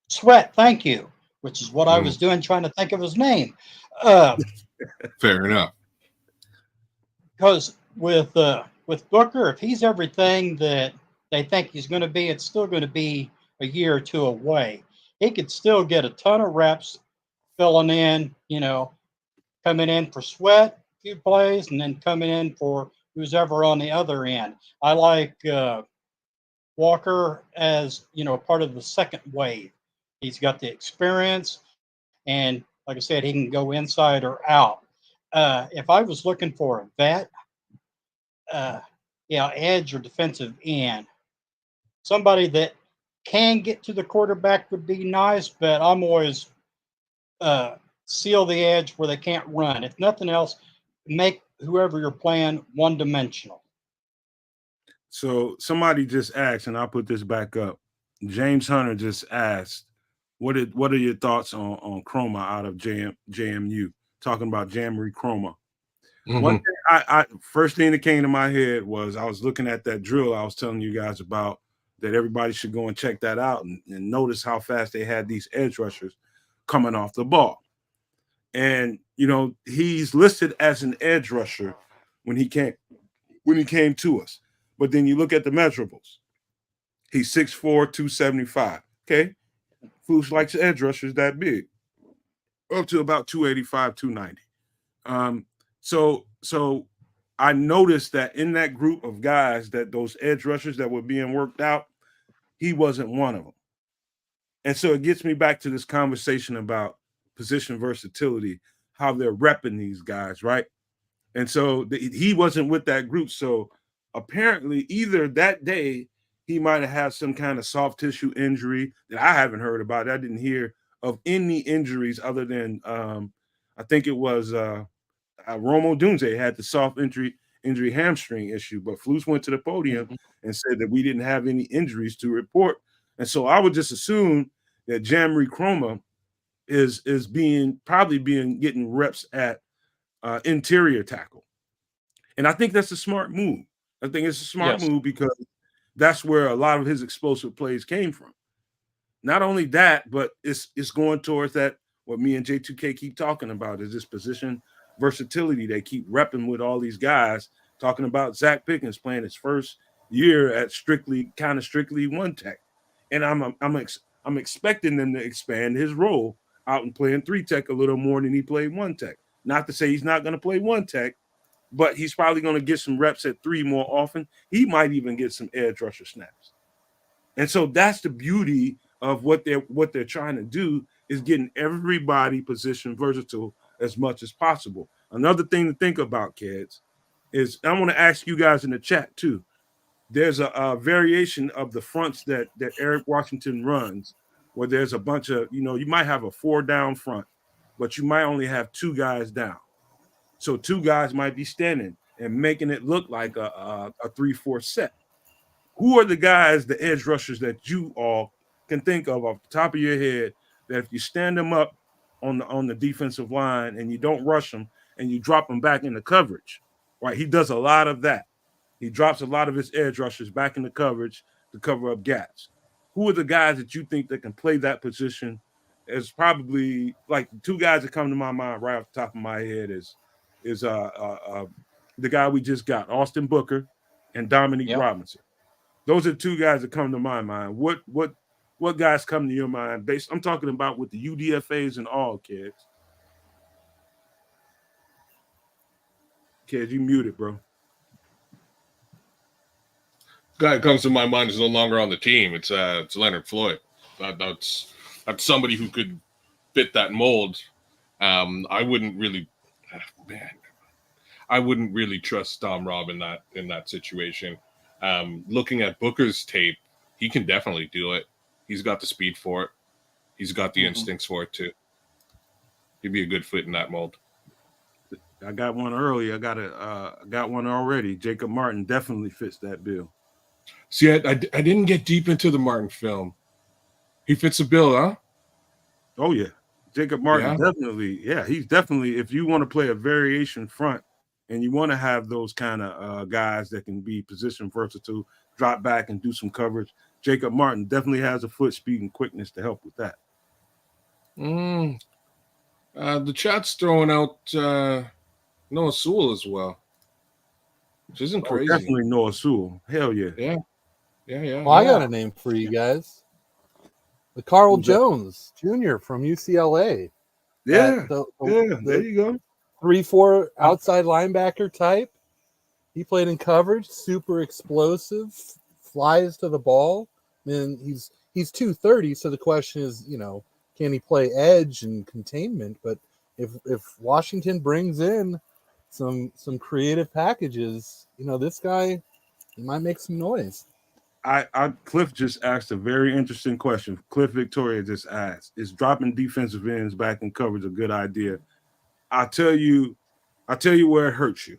Sweat, thank you. Which is what I Mm. was doing, trying to think of his name. Fair enough. Because with Booker, if he's everything that they think he's going to be, it's still going to be a year or two away. He could still get a ton of reps filling in, coming in for Sweat, a few plays, and then coming in for who's ever on the other end. I like Walker as, part of the second wave. He's got the experience, and like I said, he can go inside or out. If I was looking for a vet, edge or defensive end, somebody that can get to the quarterback would be nice, but I'm always seal the edge where they can't run. If nothing else, make whoever you're playing one-dimensional. So somebody just asked, and I'll put this back up. James Hunter just asked, what are your thoughts on Chroma out of JMU? Talking about Jammery Chroma. Mm-hmm. One thing I first thing that came to my head was I was looking at that drill I was telling you guys about, that everybody should go and check that out and notice how fast they had these edge rushers coming off the ball. And he's listed as an edge rusher when he came to us. But then you look at the measurables. He's 6'4", 275. Okay. Flus likes edge rushers that big. Up to about 285, 290. So I noticed that in that group of guys, that those edge rushers that were being worked out, he wasn't one of them. And so it gets me back to this conversation about position versatility, how they're repping these guys, right? And so he wasn't with that group. So apparently either that day he might have had some kind of soft tissue injury that I haven't heard about. I didn't hear of any injuries other than I think it was Romo Dunze had the soft injury hamstring issue, but Flus went to the podium and said that we didn't have any injuries to report. And so I would just assume that Jammery Chroma is getting reps at interior tackle. And I think that's a smart move. I think it's a smart move because that's where a lot of his explosive plays came from. Not only that, but it's going towards that, what me and J2K keep talking about, is this position versatility. They keep repping with all these guys, talking about Zacch Pickens playing his first year at strictly one tech. And I'm expecting them to expand his role out and playing three tech a little more than he played one tech. Not to say he's not going to play one tech, but he's probably going to get some reps at three more often. He might even get some edge rusher snaps. And so that's the beauty of what they're trying to do, is getting everybody position versatile as much as possible. Another thing to think about, kids, is I want to ask you guys in the chat too. There's a variation of the fronts that Eric Washington runs, where there's a bunch of, you might have a 4-down front, but you might only have 2 guys down. So 2 guys might be standing and making it look like a 3-4 set. Who are the guys, the edge rushers, that you all can think of off the top of your head, that if you stand them up on the defensive line and you don't rush them and you drop them back into coverage, right? He does a lot of that. He drops a lot of his edge rushers back into coverage to cover up gaps. Who are the guys that you think that can play that position? As probably like 2 guys that come to my mind right off the top of my head is the guy we just got, Austin Booker, and Dominique Robinson. Those are 2 guys that come to my mind. What guys come to your mind? I'm talking about with the UDFAs and all, kids. Kids, you muted, bro. Guy that comes to my mind is no longer on the team. It's Leonard Floyd. That's somebody who could fit that mold. I wouldn't really trust Dom Rob in that situation. Looking at Booker's tape, he can definitely do it. He's got the speed for it. He's got the instincts for it too. He'd be a good fit in that mold. I got one early. I got one already. Jacob Martin definitely fits that bill. See, I didn't get deep into the Martin film. He fits the bill, huh? Oh yeah, Jacob Martin, definitely. Yeah, he's definitely, if you want to play a variation front and you want to have those kind of guys that can be position versatile, drop back and do some coverage, Jacob Martin definitely has a foot speed and quickness to help with that. The chat's throwing out Noah Sewell as well, which isn't crazy. Definitely Noah Sewell. Hell yeah. Yeah. Well, I got a name for you guys. The Carl Jones Jr. from UCLA. Yeah. There you go. 3-4 outside linebacker type. He played in coverage, super explosive, flies to the ball. I mean, he's 230, so the question is, can he play edge and containment? But if Washington brings in some creative packages, this guy, he might make some noise. Cliff just asked a very interesting question. Cliff Victoria just asked, is dropping defensive ends back in coverage a good idea? I'll tell you where it hurts you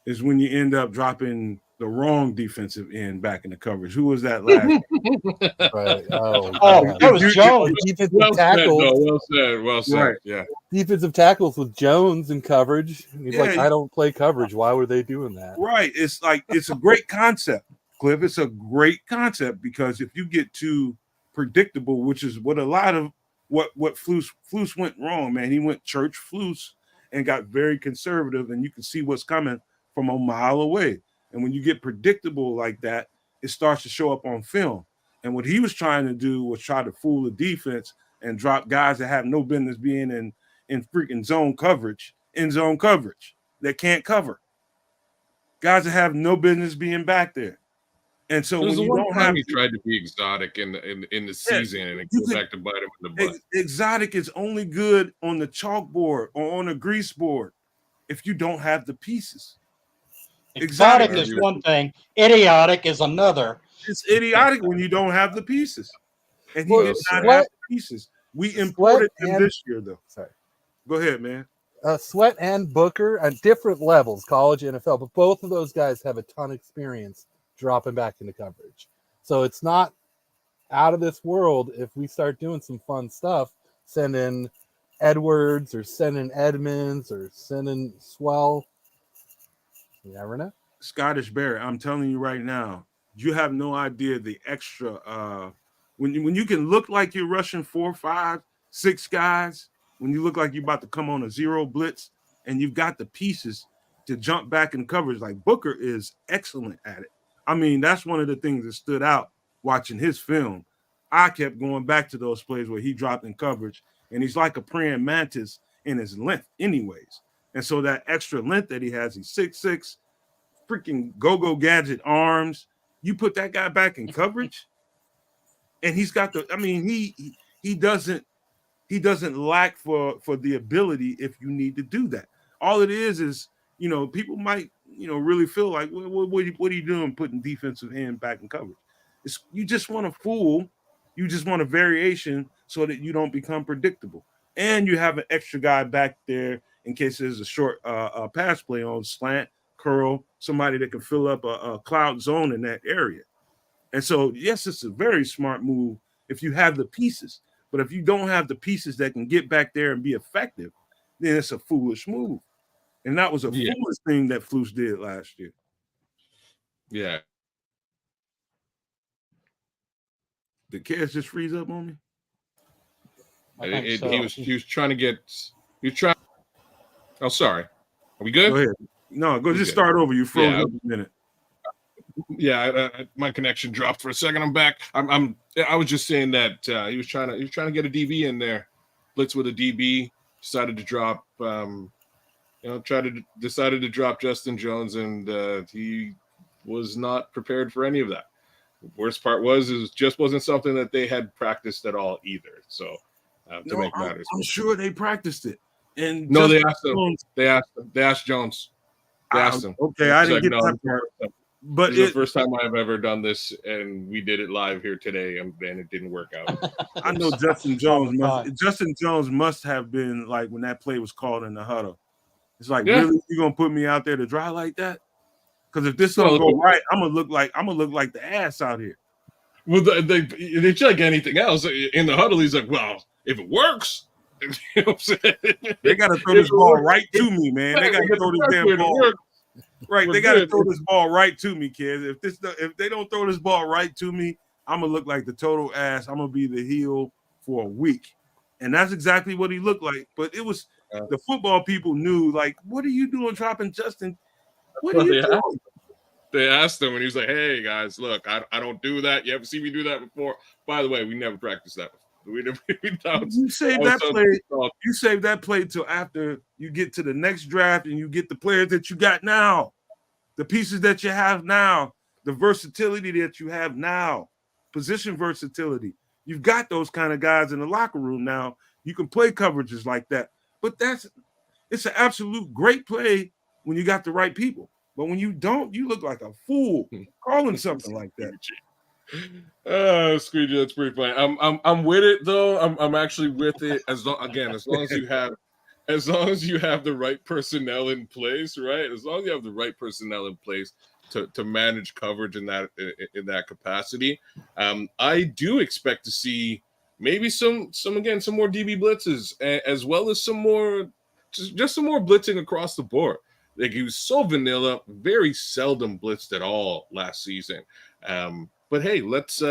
is when you end up dropping the wrong defensive end back in the coverage. Who was that last? Right. That was Jones. Defensive tackles. Well said. Right. Yeah. Defensive tackles with Jones in coverage. And he's like, I don't play coverage. Why were they doing that? Right. It's like, it's a great concept, Cliff. It's a great concept because if you get too predictable, which is what a lot of what Flus went wrong, man. He went church Flus and got very conservative, and you can see what's coming from a mile away. And when you get predictable like that, it starts to show up on film. And what he was trying to do was try to fool the defense and drop guys that have no business being in freaking zone coverage, that can't cover. Guys that have no business being back there. And so when you don't have, he tried to be exotic in the season and it goes back to bite him in the butt. Exotic is only good on the chalkboard or on a grease board if you don't have the pieces. Exotic is one thing, idiotic is another. It's idiotic when you don't have the pieces. And he did not have the pieces. We imported him this year, though. Sorry. Go ahead, man. Sweat and Booker at different levels, college and NFL, but both of those guys have a ton of experience dropping back into coverage. So it's not out of this world if we start doing some fun stuff, send in Edwards or send in Edmonds or send in Swell. You never know. Scottish Barrett, I'm telling you right now, you have no idea the extra when you can look like you're rushing 4, 5, 6 guys, when you look like you're about to come on a zero blitz and you've got the pieces to jump back in coverage, like Booker is excellent at it. I mean, that's one of the things that stood out watching his film. I kept going back to those plays where he dropped in coverage, and he's like a praying mantis in his length anyways. And so that extra length that he has, he's 6'6", freaking go-go gadget arms. You put that guy back in coverage, and he's got the, I mean, he doesn't lack for the ability if you need to do that. All it is, people might, really feel like, what are you doing putting defensive end back in coverage? You just want a fool. You just want a variation so that you don't become predictable. And you have an extra guy back there in case there's a short pass play on slant, curl, somebody that can fill up a cloud zone in that area. And so, yes, it's a very smart move if you have the pieces. But if you don't have the pieces that can get back there and be effective, then it's a foolish move. And that was a foolish thing that Flus did last year. Yeah. Did Cass just freeze up on me? He was trying to get. Oh, sorry. Are we good? Go ahead. No, just start over. You froze up a minute. Yeah, my connection dropped for a second. I'm back. I was just saying that he was trying to get a DB in there, blitz with a DB. Decided to drop. Decided to drop Justin Jones, and he was not prepared for any of that. The worst part was it just wasn't something that they had practiced at all either. So to make matters, I'm sure they practiced it. And no, they asked him. They asked Jones. They asked him. Okay, I didn't get that part. But it's the first time I've ever done this, and we did it live here today, and it didn't work out. I know Justin Jones must have been like when that play was called in the huddle. It's like, really, you gonna put me out there to dry like that? Because if this don't go right, I'm gonna look like the ass out here. Well, they check anything else in the huddle. He's like, well, if it works, You know what I'm saying? They got to throw this ball right to me, man. They got to throw this damn ball. Right, they got to throw this ball right to me, kids. If they don't throw this ball right to me, I'm gonna look like the total ass. I'm gonna be the heel for a week, and that's exactly what he looked like. But it was the football people knew, like, what are you doing, dropping Justin? What are you doing? They asked him, and he was like, "Hey guys, look, I don't do that. You ever see me do that before? By the way, we never practiced that. You saved that play. You saved that play till after you get to the next draft and you get the players that you got now, the pieces that you have now, the versatility that you have now, position versatility. You've got those kind of guys in the locker room now. You can play coverages like that. But it's an absolute great play when you got the right people. But when you don't, you look like a fool calling something like that. Squeegee, that's pretty funny. I'm with it though. I'm actually with it as long as you have the right personnel in place, right? As long as you have the right personnel in place to manage coverage in that capacity. I do expect to see maybe some more DB blitzes, as well as some more blitzing across the board. Like, he was so vanilla, very seldom blitzed at all last season. But hey, let's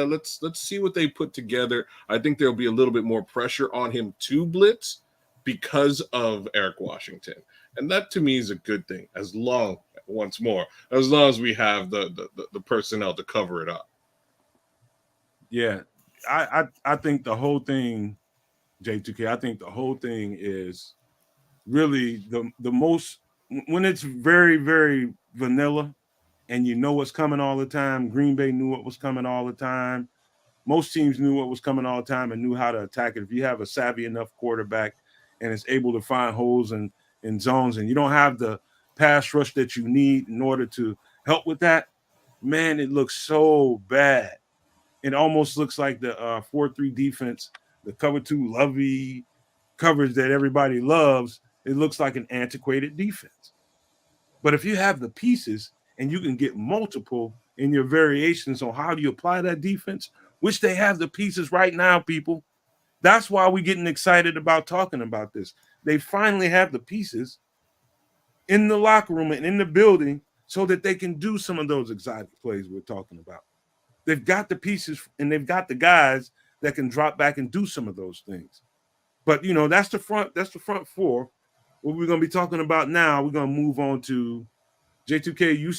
see what they put together. I think there'll be a little bit more pressure on him to blitz because of Eric Washington, and that to me is a good thing. As long as we have the personnel to cover it up. Yeah, I think the whole thing, J2K. I think the whole thing is really the most, when it's very, very vanilla and you know what's coming all the time. Green Bay knew what was coming all the time. Most teams knew what was coming all the time and knew how to attack it. If you have a savvy enough quarterback and is able to find holes in zones, and you don't have the pass rush that you need in order to help with that, man, it looks so bad. It almost looks like the 4-3 defense, the cover 2 lovey coverage that everybody loves. It looks like an antiquated defense. But if you have the pieces and you can get multiple in your variations on how do you apply that defense, which they have the pieces right now, people. That's why we're getting excited about talking about this. They finally have the pieces in the locker room and in the building so that they can do some of those exotic plays we're talking about. They've got the pieces and they've got the guys that can drop back and do some of those things. But, you know, that's the front four. What we're going to be talking about now, we're going to move on to J2K. You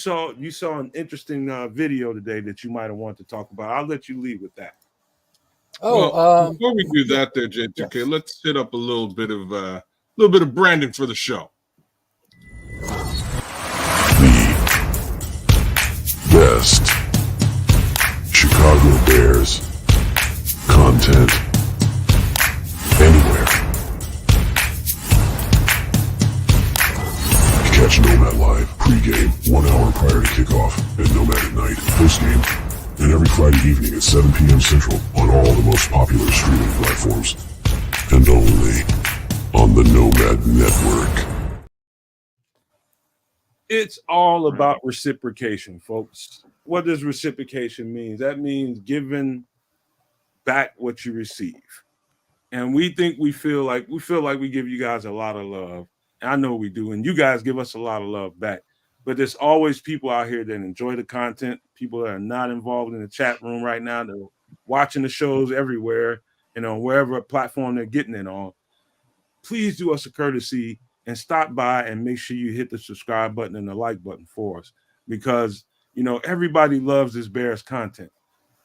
saw an interesting video today that you might have wanted to talk about. I'll let you lead with that. Before we do that, there, J2K, yes. Let's hit up a little bit of Brandon for the show. The best Chicago Bears content anywhere. Catch Nomad live pregame 1 hour prior to kickoff, and Nomad at night postgame, and every Friday evening at 7 p.m. Central on all the most popular streaming platforms, and only on the Nomad Network. It's all about reciprocation, folks. What does reciprocation mean? That means giving back what you receive. And we feel like we give you guys a lot of love. I know we do, and you guys give us a lot of love back. But there's always people out here that enjoy the content, people that are not involved in the chat room right now, they're watching the shows everywhere, and on wherever platform they're getting it on. Please do us a courtesy and stop by and make sure you hit the subscribe button and the like button for us, because, you know, everybody loves this Bears content.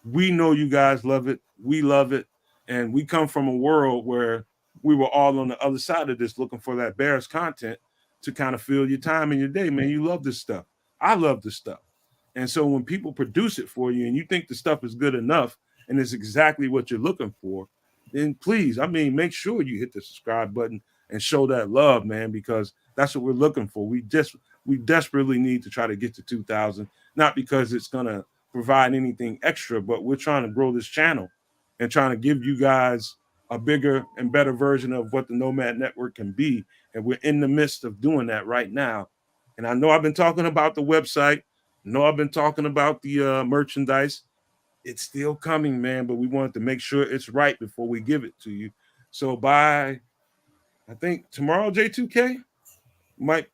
We know you guys love it. We love it. And we come from a world where we were all on the other side of this looking for that Bears content to kind of fill your time in your day. Man, you love this stuff. I love this stuff. And so when people produce it for you and you think the stuff is good enough and it's exactly what you're looking for, then please, make sure you hit the subscribe button and show that love, man, because that's what we're looking for. We desperately need to try to get to 2,000, not because it's going to provide anything extra, but we're trying to grow this channel and trying to give you guys a bigger and better version of what the Nomad Network can be. And we're in the midst of doing that right now. And I know I've been talking about the website. I know I've been talking about the merchandise. It's still coming, man, but we wanted to make sure it's right before we give it to you. So by I think tomorrow, J2K, we might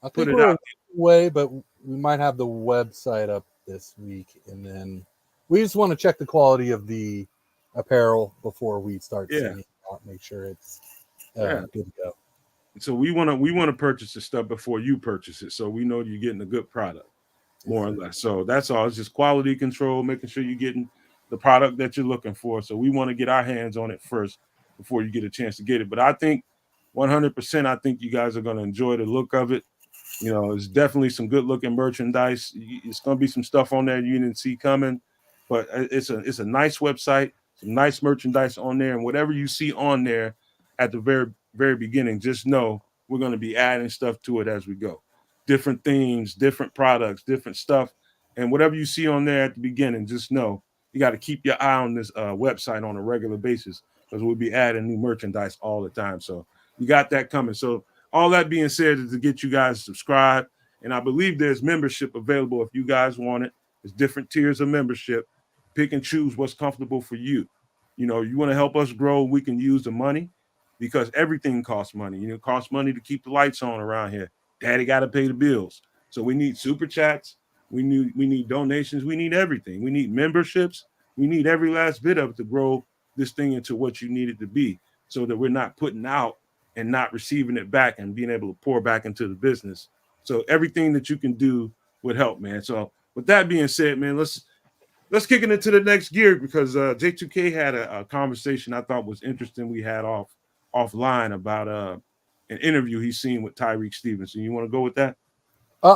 I put think it we're out. away, but we might have the website up this week, and then we just want to check the quality of the apparel before we start sending it out. Make sure it's good to go. So we want to purchase the stuff before you purchase it, so we know you're getting a good product, more or less. So that's all. It's just quality control, making sure you're getting the product that you're looking for. So we want to get our hands on it first before you get a chance to get it. But I think 100%, I think you guys are going to enjoy the look of it. You know, it's definitely some good looking merchandise. It's going to be some stuff on there you didn't see coming, but it's a nice website, some nice merchandise on there, and whatever you see on there at the very beginning, just know we're going to be adding stuff to it as we go. Different themes, different products, different stuff, and whatever you see on there at the beginning, just know you got to keep your eye on this website on a regular basis because we'll be adding new merchandise all the time. So you got that coming. So all that being said is to get you guys subscribed. And I believe there's membership available if you guys want it. There's different tiers of membership. Pick and choose what's comfortable for you. You know, you want to help us grow, we can use the money because everything costs money. You know, it costs money to keep the lights on around here. Daddy got to pay the bills. So we need super chats. We need donations. We need everything. We need memberships. We need every last bit of it to grow this thing into what you need it to be so that we're not putting out and not receiving it back and being able to pour back into the business. So everything that you can do would help, man. So with that being said, man, let's kick it into the next gear because J2K had a conversation I thought was interesting. We had offline about an interview he's seen with Tyreek Stevenson. You want to go with that?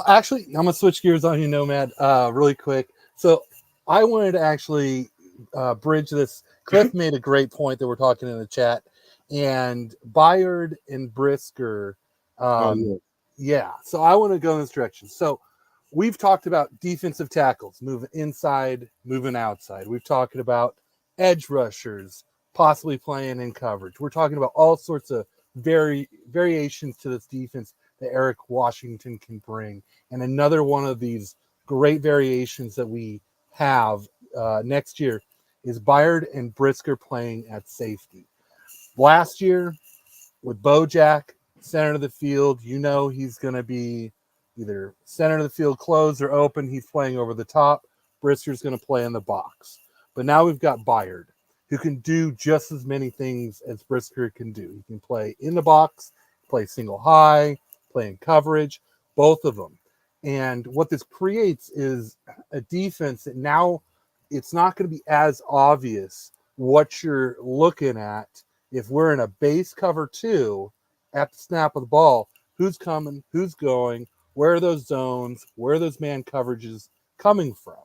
Actually, I'm gonna switch gears on you, Nomad, really quick. So I wanted to actually bridge this. Cliff made a great point that we're talking in the chat, and Byard and Brisker. Yeah. So I want to go in this direction. So we've talked about defensive tackles, moving inside, moving outside. We've talked about edge rushers possibly playing in coverage. We're talking about all sorts of variations to this defense that Eric Washington can bring. And another one of these great variations that we have next year is Byard and Brisker playing at safety. Last year with Bojack, center of the field, you know he's going to be either center of the field closed or open. He's playing over the top. Brisker's going to play in the box. But now we've got Byard, who can do just as many things as Brisker can do. He can play in the box, play single high, play in coverage, both of them. And what this creates is a defense that now it's not going to be as obvious what you're looking at if we're in a base cover 2 at the snap of the ball. Who's coming? Who's going? Where are those zones? Where are those man coverages coming from?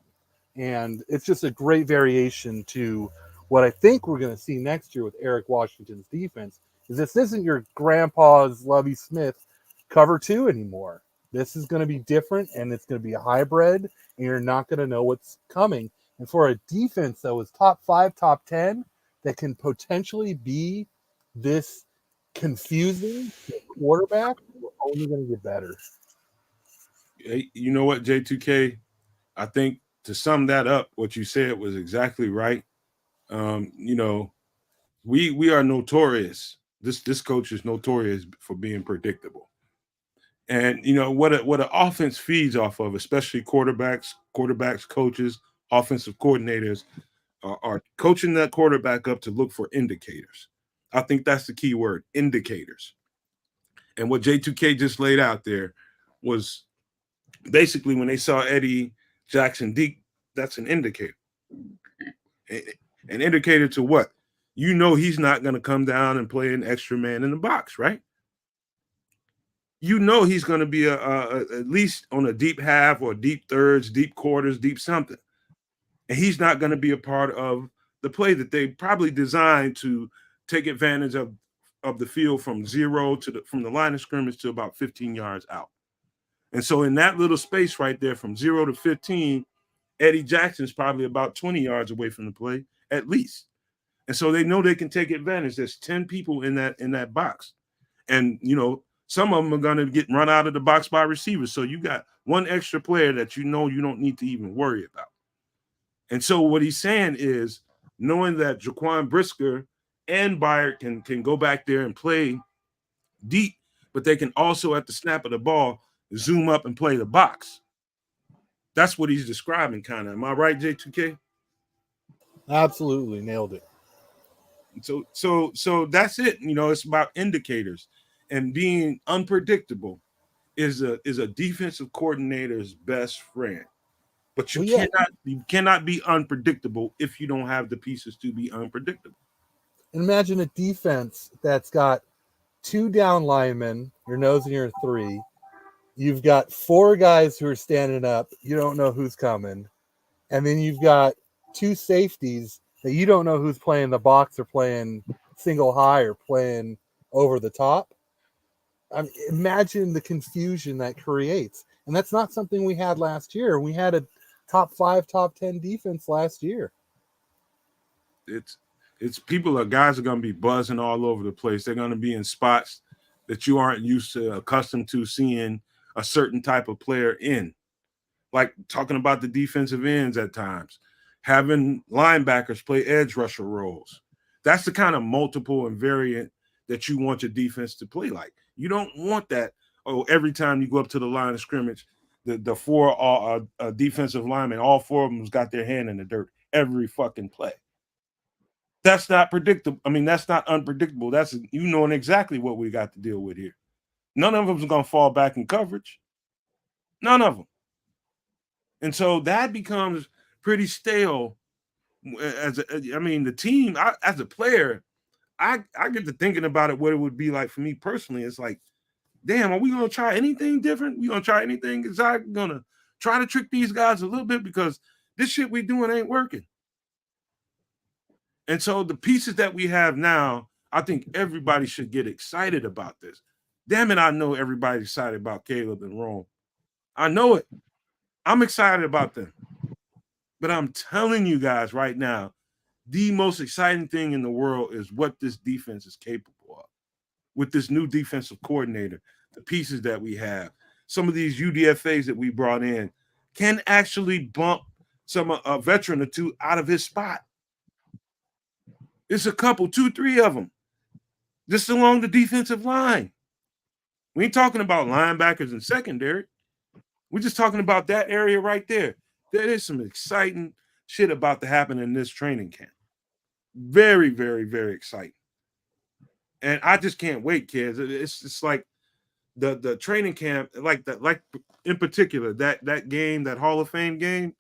And it's just a great variation to what I think we're going to see next year with Eric Washington's defense. Is this isn't your grandpa's Lovie Smith cover 2 anymore. This is going to be different, and it's going to be a hybrid, and you're not going to know what's coming. And for a defense that was top 5, top 10, that can potentially be this confusing quarterback, we're only going to get better. Hey, you know what, J2K? I think to sum that up, what you said was exactly right. You know, we are notorious. This coach is notorious for being predictable. And you know what an offense feeds off of, especially quarterbacks, coaches, offensive coordinators, are coaching that quarterback up to look for indicators. I think that's the key word, indicators. And what J2K just laid out there was basically when they saw Eddie Jackson Deke, that's an indicator. An indicator to what? You know he's not going to come down and play an extra man in the box, right? You know he's going to be at least on a deep half or deep thirds, deep quarters, deep something. And he's not going to be a part of the play that they probably designed to take advantage of the field from zero to from the line of scrimmage to about 15 yards out. And so in that little space right there from 0 to 15, Eddie Jackson's probably about 20 yards away from the play at least. And so they know they can take advantage. There's 10 people in that box. And, you know, some of them are going to get run out of the box by receivers. So you got one extra player that you know you don't need to even worry about. And so what he's saying is, knowing that Jaquan Brisker and Byard can go back there and play deep, but they can also at the snap of the ball zoom up and play the box. That's what he's describing, kind of. Am I right, J2K? Absolutely nailed it. So that's it. You know, it's about indicators, and being unpredictable is a defensive coordinator's best friend. But you cannot be unpredictable if you don't have the pieces to be unpredictable. Imagine a defense that's got 2 down linemen, your nose and your 3. You've got 4 guys who are standing up. You don't know who's coming. And then you've got 2 safeties that you don't know who's playing the box or playing single high or playing over the top. I mean, imagine the confusion that creates. And that's not something we had last year. We had a top 5, top 10 defense last year. It's guys are going to be buzzing all over the place. They're going to be in spots that you aren't accustomed to seeing a certain type of player in. Like talking about the defensive ends at times, having linebackers play edge rusher roles. That's the kind of multiple and variant that you want your defense to play like. You don't want that. Oh, every time you go up to the line of scrimmage, the 4 defensive linemen, all 4 of them got their hand in the dirt every fucking play. That's not predictable. I mean, that's not unpredictable. That's knowing exactly what we got to deal with here. None of them is going to fall back in coverage. None of them. And so that becomes pretty stale. The team, as a player, I get to thinking about it, what it would be like for me personally. It's like, damn, are we going to try anything different? We going to try anything? Is I going to try to trick these guys a little bit because this shit we doing ain't working? And so the pieces that we have now, I think everybody should get excited about this. Damn it, I know everybody's excited about Caleb and Rome. I know it. I'm excited about them. But I'm telling you guys right now, the most exciting thing in the world is what this defense is capable of. With this new defensive coordinator, the pieces that we have, some of these UDFAs that we brought in can actually bump a veteran or 2 out of his spot. It's a couple, 2, 3 of them, just along the defensive line. We ain't talking about linebackers and secondary. We're just talking about that area right there. There is some exciting shit about to happen in this training camp. Very, very, very exciting. And I just can't wait, kids. It's just like the training camp, like in particular, that game, that Hall of Fame game,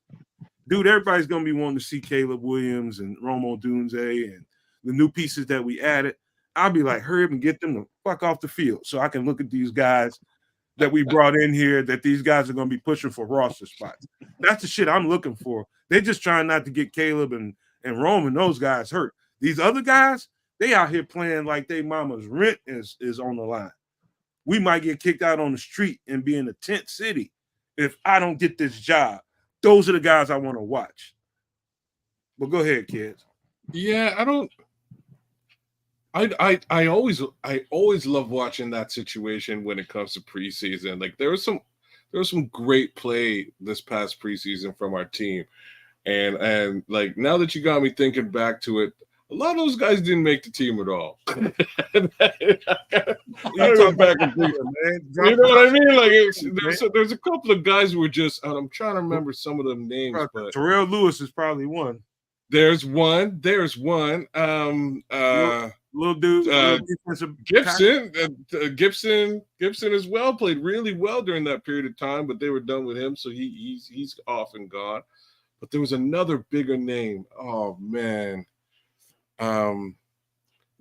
dude, everybody's gonna be wanting to see Caleb Williams and Romo Dunze and the new pieces that we added. I'll be like, hurry up and get them the fuck off the field so I can look at these guys that we brought in here, that these guys are going to be pushing for roster spots. That's the shit I'm looking for. They're just trying not to get Caleb and Rome and those guys hurt. These other guys, they out here playing like they mama's rent is on the line. We might get kicked out on the street and be in a tent city if I don't get this job. Those are the guys I want to watch. But go ahead, kids. Yeah, I always love watching that situation when it comes to preseason. Like there was some great play this past preseason from our team. And like now that you got me thinking back to it, a lot of those guys didn't make the team at all. I went back and think, you know what I mean? Like there's a couple of guys who were just, I'm trying to remember some of them names, but Terrell Lewis is probably one. There's one. Little dude, Gibson as well played really well during that period of time, but they were done with him, so he's off and gone. But there was another bigger name. Oh man,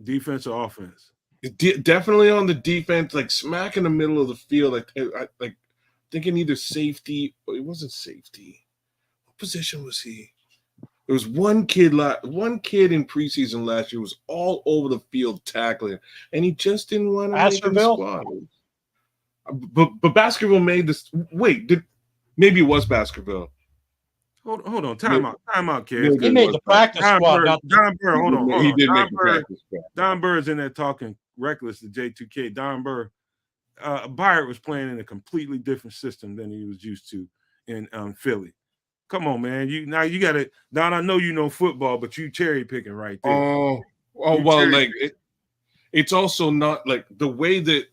defense or offense? Definitely on the defense, like smack in the middle of the field. Like thinking either safety or it wasn't safety. What position was he? There was one kid in preseason last year was all over the field tackling, and he just didn't want to make the squad. But Baskerville made this. Wait, maybe it was Baskerville. Hold on, time out, kids. He made the practice squad. Don Burr, hold on. He did make the practice squad. Don Burr's in there talking reckless to J2K. Don Burr, Byard was playing in a completely different system than he was used to in Philly. Come on, man. You got it. Don, I know you know football, but you cherry picking right there. Oh, Oh well, like it's also not like the way that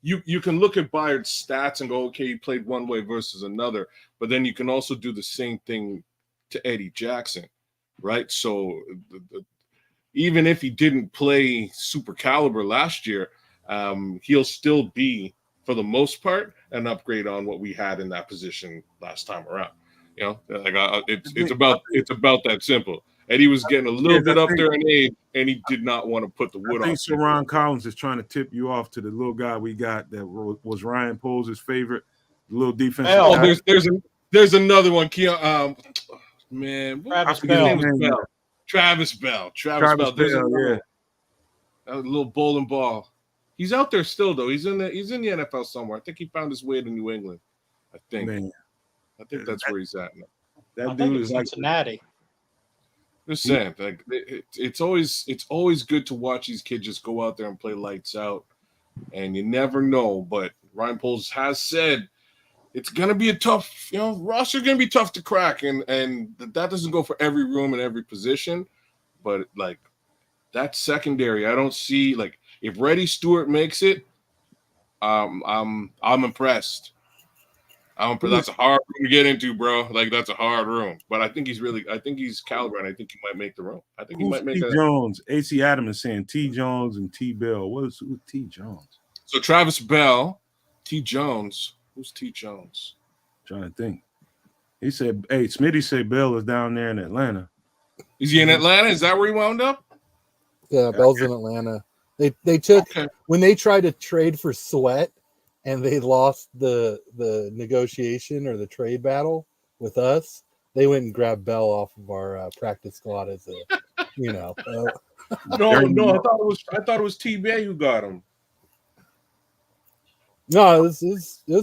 you can look at Bayard's stats and go, okay, he played one way versus another, but then you can also do the same thing to Eddie Jackson, right? So even if he didn't play super caliber last year, he'll still be, for the most part, an upgrade on what we had in that position last time around. You know, like it's about that simple. Eddie was getting a little bit up there in age, and he did not want to put the wood I think off. Saron Collins is trying to tip you off to the little guy we got that was Ryan Poles' favorite, the little defensive guy. There's another one. Man, Travis Bell. Travis Bell. There's another a little bowling ball. He's out there still though. He's in the NFL somewhere. I think he found his way to New England. I think that's where he's at now. That dude is like Cincinnati. Just saying, like it's always good to watch these kids just go out there and play lights out, and you never know. But Ryan Poles has said it's gonna be a tough, roster's gonna be tough to crack, and that doesn't go for every room and every position, but like that secondary, I don't see like if Reddy Stewart makes it, I'm impressed. That's a hard room to get into, bro. Like that's a hard room. But I think he's caliber, and I think he might make the room. I think he might make T. Jones. AC Adams is saying T. Jones and T. Bell. Who's T. Jones? So Travis Bell, T. Jones. Who's T. Jones? Trying to think. He said, "Hey, Smitty said Bell is down there in Atlanta." Is he in Atlanta? Is that where he wound up? Yeah, Bell's in Atlanta. They took when they tried to trade for Sweat. And they lost the negotiation or the trade battle with us. They went and grabbed Bell off of our practice squad as a, No, I thought it was T-Bay who got him. No, it was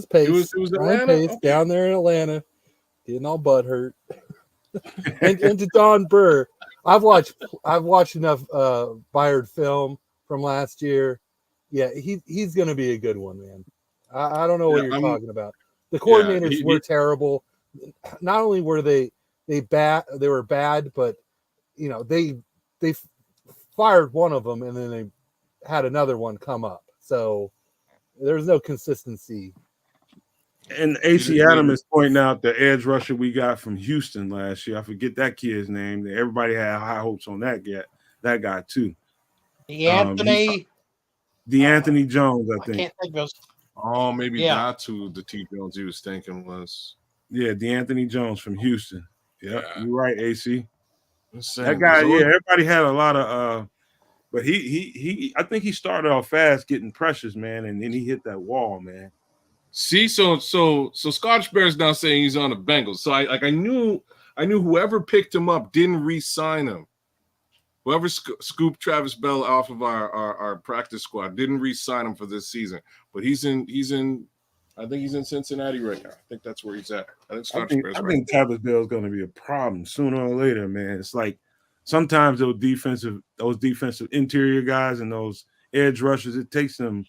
Pace. It was Ryan Pace down there in Atlanta, getting all butthurt. and to Don Burr, I've watched enough Bayard film from last year. Yeah, he's going to be a good one, man. I don't know what you're talking about. The coordinators were terrible. Not only were they were bad, but they fired one of them and then they had another one come up. So there's no consistency. And AC Adams is pointing out the edge rusher we got from Houston last year. I forget that kid's name. Everybody had high hopes on that guy too. DeAnthony Jones, I think. I can't think of his. Oh, maybe that's who the T. Jones he was thinking was. Yeah, DeAnthony Jones from Houston. Yep, Yeah. You're right, AC. That guy, everybody had a lot of but he I think he started off fast getting pressures, man, and then he hit that wall, man. See, so Scottish Bear's now saying he's on the Bengals. So I knew whoever picked him up didn't re-sign him. Whoever scooped Travis Bell off of our practice squad didn't re-sign him for this season, but he's in. I think he's in Cincinnati right now. I think that's where he's at. I think Travis Bell is going to be a problem sooner or later, man. It's like sometimes those defensive interior guys and those edge rushers, it takes them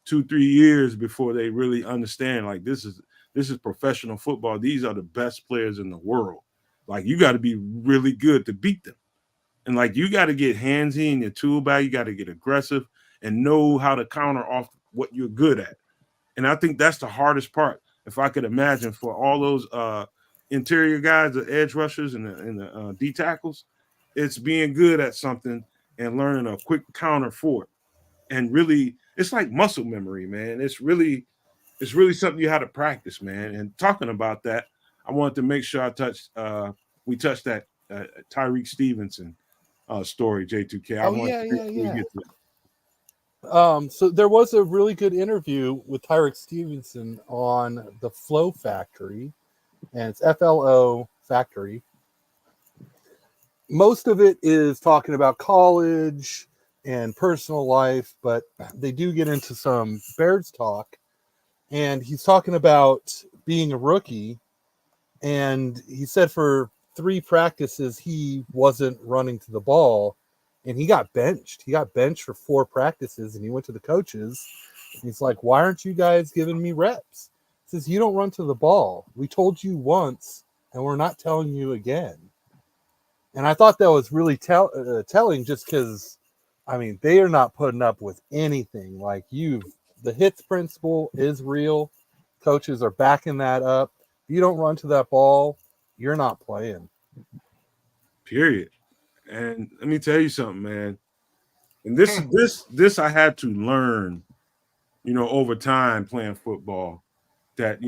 2-3 years before they really understand. Like this is professional football. These are the best players in the world. Like you got to be really good to beat them. And like you got to get handsy in your tool bag, you got to get aggressive and know how to counter off what you're good at. And I think that's the hardest part. If I could imagine for all those interior guys, the edge rushers and the D tackles, it's being good at something and learning a quick counter for it. And really, it's like muscle memory, man. It's really something you have to practice, man. And talking about that, I wanted to make sure we touched that Tyreek Stevenson story, J2K. So there was a really good interview with Tyreek Stevenson on the Flow Factory, and it's FLO Factory. Most of it is talking about college and personal life, but they do get into some Bears talk, and he's talking about being a rookie, and he said for 3 practices he wasn't running to the ball, and he got benched. He got benched for 4 practices, and he went to the coaches. He's like, "Why aren't you guys giving me reps?" He says, "You don't run to the ball. We told you once, and we're not telling you again." And I thought that was really telling, just because I mean, they are not putting up with anything. Like the hits principle is real. Coaches are backing that up. If you don't run to that ball, you're not playing. Period. And let me tell you something, man. And this I had to learn, over time playing football. That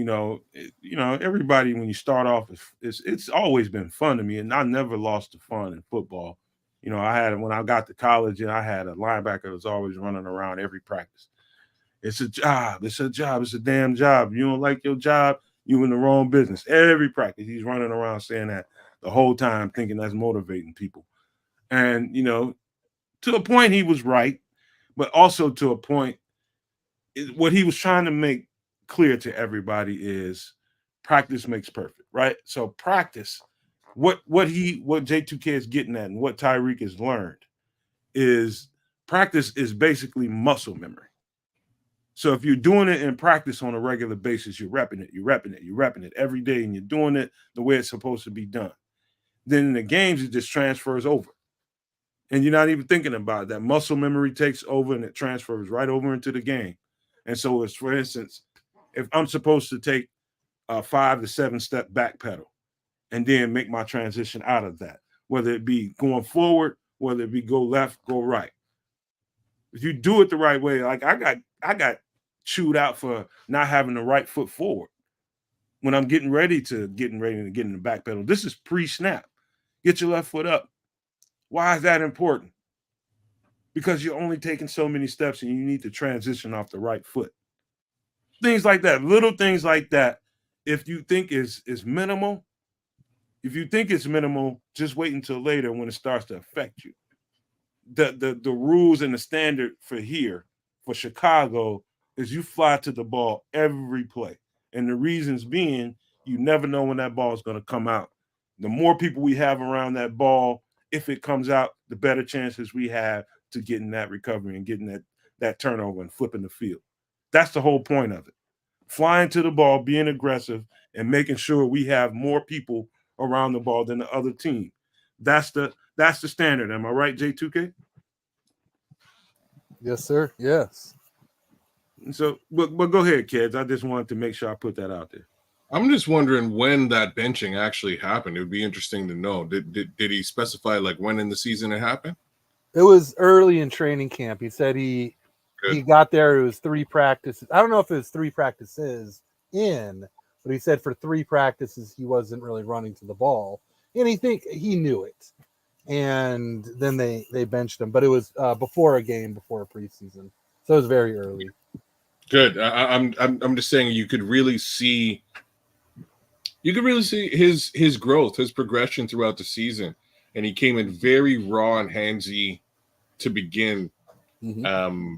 everybody when you start off, it's always been fun to me, and I never lost the fun in football. I had when I got to college, and I had a linebacker that was always running around every practice. It's a job. It's a job. It's a damn job. You don't like your job, you in the wrong business. Every practice, he's running around saying that the whole time, thinking that's motivating people. And to a point, he was right, but also to a point, what he was trying to make clear to everybody is practice makes perfect, right? So practice, what J2K is getting at, and what Tyreek has learned is practice is basically muscle memory. So if you're doing it in practice on a regular basis, you're repping it every day, and you're doing it the way it's supposed to be done. Then in the games, it just transfers over. And you're not even thinking about it. That muscle memory takes over, and it transfers right over into the game. And so it's, for instance, if I'm supposed to take a 5 to 7 step back pedal and then make my transition out of that, whether it be going forward, whether it be go left, go right. If you do it the right way, like I got chewed out for not having the right foot forward when I'm getting ready to get in the back pedal. This is pre-snap. Get your left foot up. Why is that important? Because you're only taking so many steps, and you need to transition off the right foot. Things like that, little things like that. If you think is minimal, just wait until later when it starts to affect you. The rules and the standard for Chicago is you fly to the ball every play. And the reasons being, you never know when that ball is going to come out. The more people we have around that ball, if it comes out, the better chances we have to getting that recovery and getting that turnover and flipping the field. That's the whole point of it. Flying to the ball, being aggressive, and making sure we have more people around the ball than the other team. That's the standard. Am I right, J2K? Yes, sir. Yes. So, but go ahead, kids. I just wanted to make sure I put that out there. I'm just wondering when that benching actually happened. It would be interesting to know. Did he specify like when in the season it happened? It was early in training camp. He said he got there. It was 3 practices. I don't know if it was 3 practices in, but he said for 3 practices he wasn't really running to the ball, and he knew it. And then they benched him, but it was before a game, before a preseason, so it was very early. Good. I'm just saying you could really see his growth, his progression throughout the season, and he came in very raw and handsy to begin. Mm-hmm.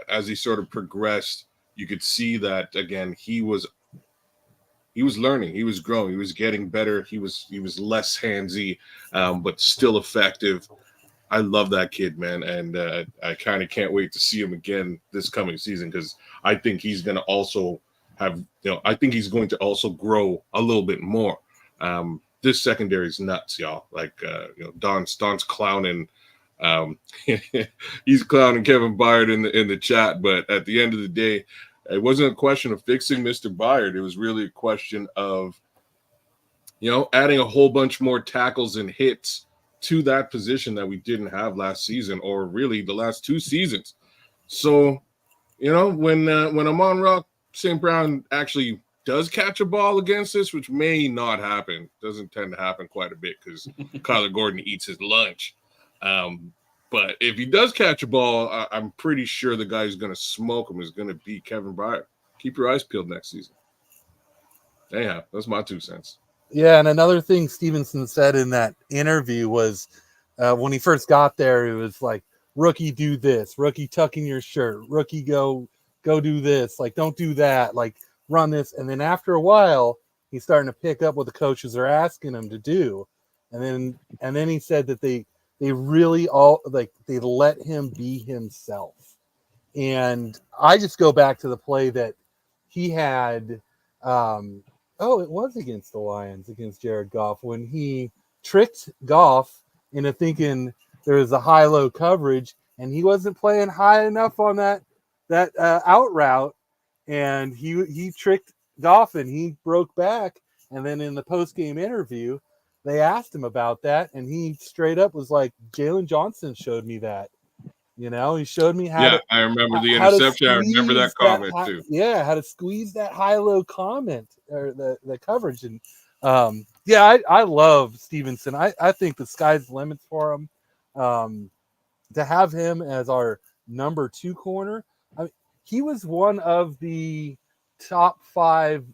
As he sort of progressed, you could see that again he was learning, he was growing, he was getting better, he was less handsy, but still effective. I love that kid, man, and I kind of can't wait to see him again this coming season because I think he's going to also grow a little bit more. This secondary is nuts, y'all. Like Don's clowning. He's clowning Kevin Byard in the chat, but at the end of the day, it wasn't a question of fixing Mr. Byard. It was really a question of adding a whole bunch more tackles and hits to that position that we didn't have last season, or really the last 2 seasons. So, when Amon-Ra St. Brown actually does catch a ball against us, which may not happen, doesn't tend to happen quite a bit because Kyler Gordon eats his lunch. But if he does catch a ball, I'm pretty sure the guy who's going to smoke him is going to be Kevin Byard. Keep your eyes peeled next season. Anyhow, that's my 2 cents. Yeah, and another thing Stevenson said in that interview was when he first got there, it was like, rookie, do this. Rookie, tuck in your shirt. Rookie, go do this. Like, don't do that. Like, run this. And then after a while, he's starting to pick up what the coaches are asking him to do. And then he said that they really they let him be himself. And I just go back to the play that he had it was against the Lions, against Jared Goff, when he tricked Goff into thinking there was a high-low coverage, and he wasn't playing high enough on that out route, and he tricked Goff, and he broke back. And then in the post-game interview, they asked him about that, and he straight up was like, Jalen Johnson showed me that. He showed me how to. I remember the how to interception. I remember that comment too. Yeah, how to squeeze that high-low comment or the coverage. And I love Stevenson. I think the sky's the limit for him. To have him as our number 2 corner, I mean, he was one of the top 5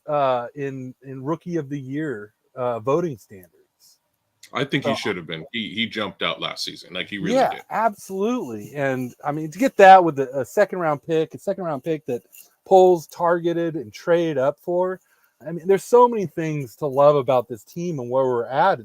in Rookie of the Year voting standards. I think he should have been. He jumped out last season. Like he really did. Absolutely. And I mean, to get that with a second round pick that Poles targeted and traded up for. I mean, there's so many things to love about this team and where we're at.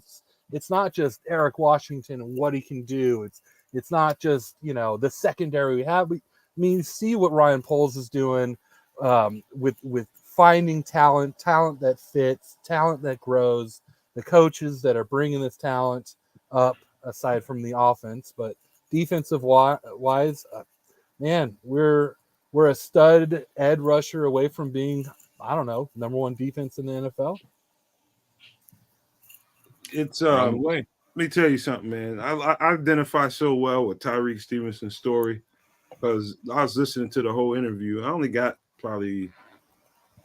It's not just Eric Washington and what he can do. It's not just, the secondary we have. You see what Ryan Poles is doing with finding talent that fits, talent that grows, the coaches that are bringing this talent up aside from the offense. But defensive wise, man, we're a stud edge rusher away from being, I don't know, number 1 defense in the NFL. It's on the way. Let me tell you something, man. I identify so well with Tyreek Stevenson's story because I was listening to the whole interview. I only got probably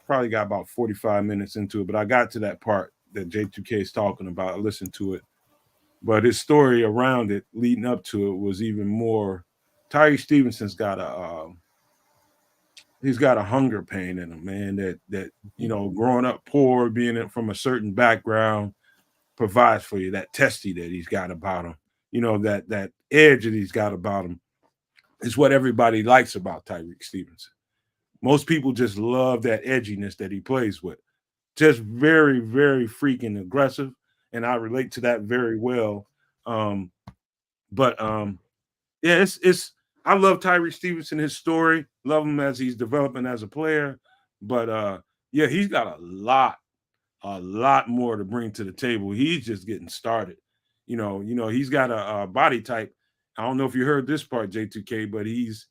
got about 45 minutes into it, but I got to that part that J2K is talking about. I listened to it, but his story around it, leading up to it, was even more. Tyreek Stevenson's got he's got a hunger pain in him, man. That growing up poor, being from a certain background, provides for you. That testy that he's got about him, that edge that he's got about him, is what everybody likes about Tyreek Stevenson. Most people just love that edginess that he plays with. Just very, very freaking aggressive, and I relate to that very well. It's I love Tyreek Stevenson, his story, love him as he's developing as a player, but he's got a lot more to bring to the table. He's just getting started. He's got a body type. I don't know if you heard this part, J2K, but he's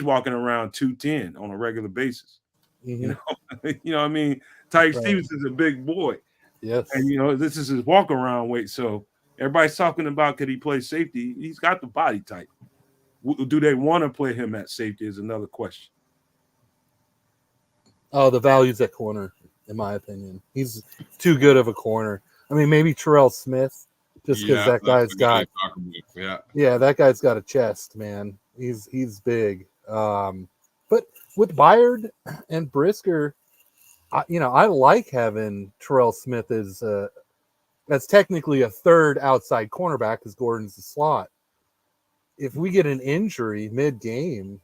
walking around 210 on a regular basis. Mm-hmm. What I mean? Tyreek Stevenson's a big boy. Yes. And, this is his walk-around weight. So everybody's talking about could he play safety? He's got the body type. Do they want to play him at safety is another question. Oh, the value's at corner, in my opinion. He's too good of a corner. I mean, maybe Terrell Smith, just because that guy's got – that guy's got a chest, man. He's big. But with Byard and Brisker, I like having Terrell Smith as that's technically a third outside cornerback because Gordon's the slot. If we get an injury mid-game,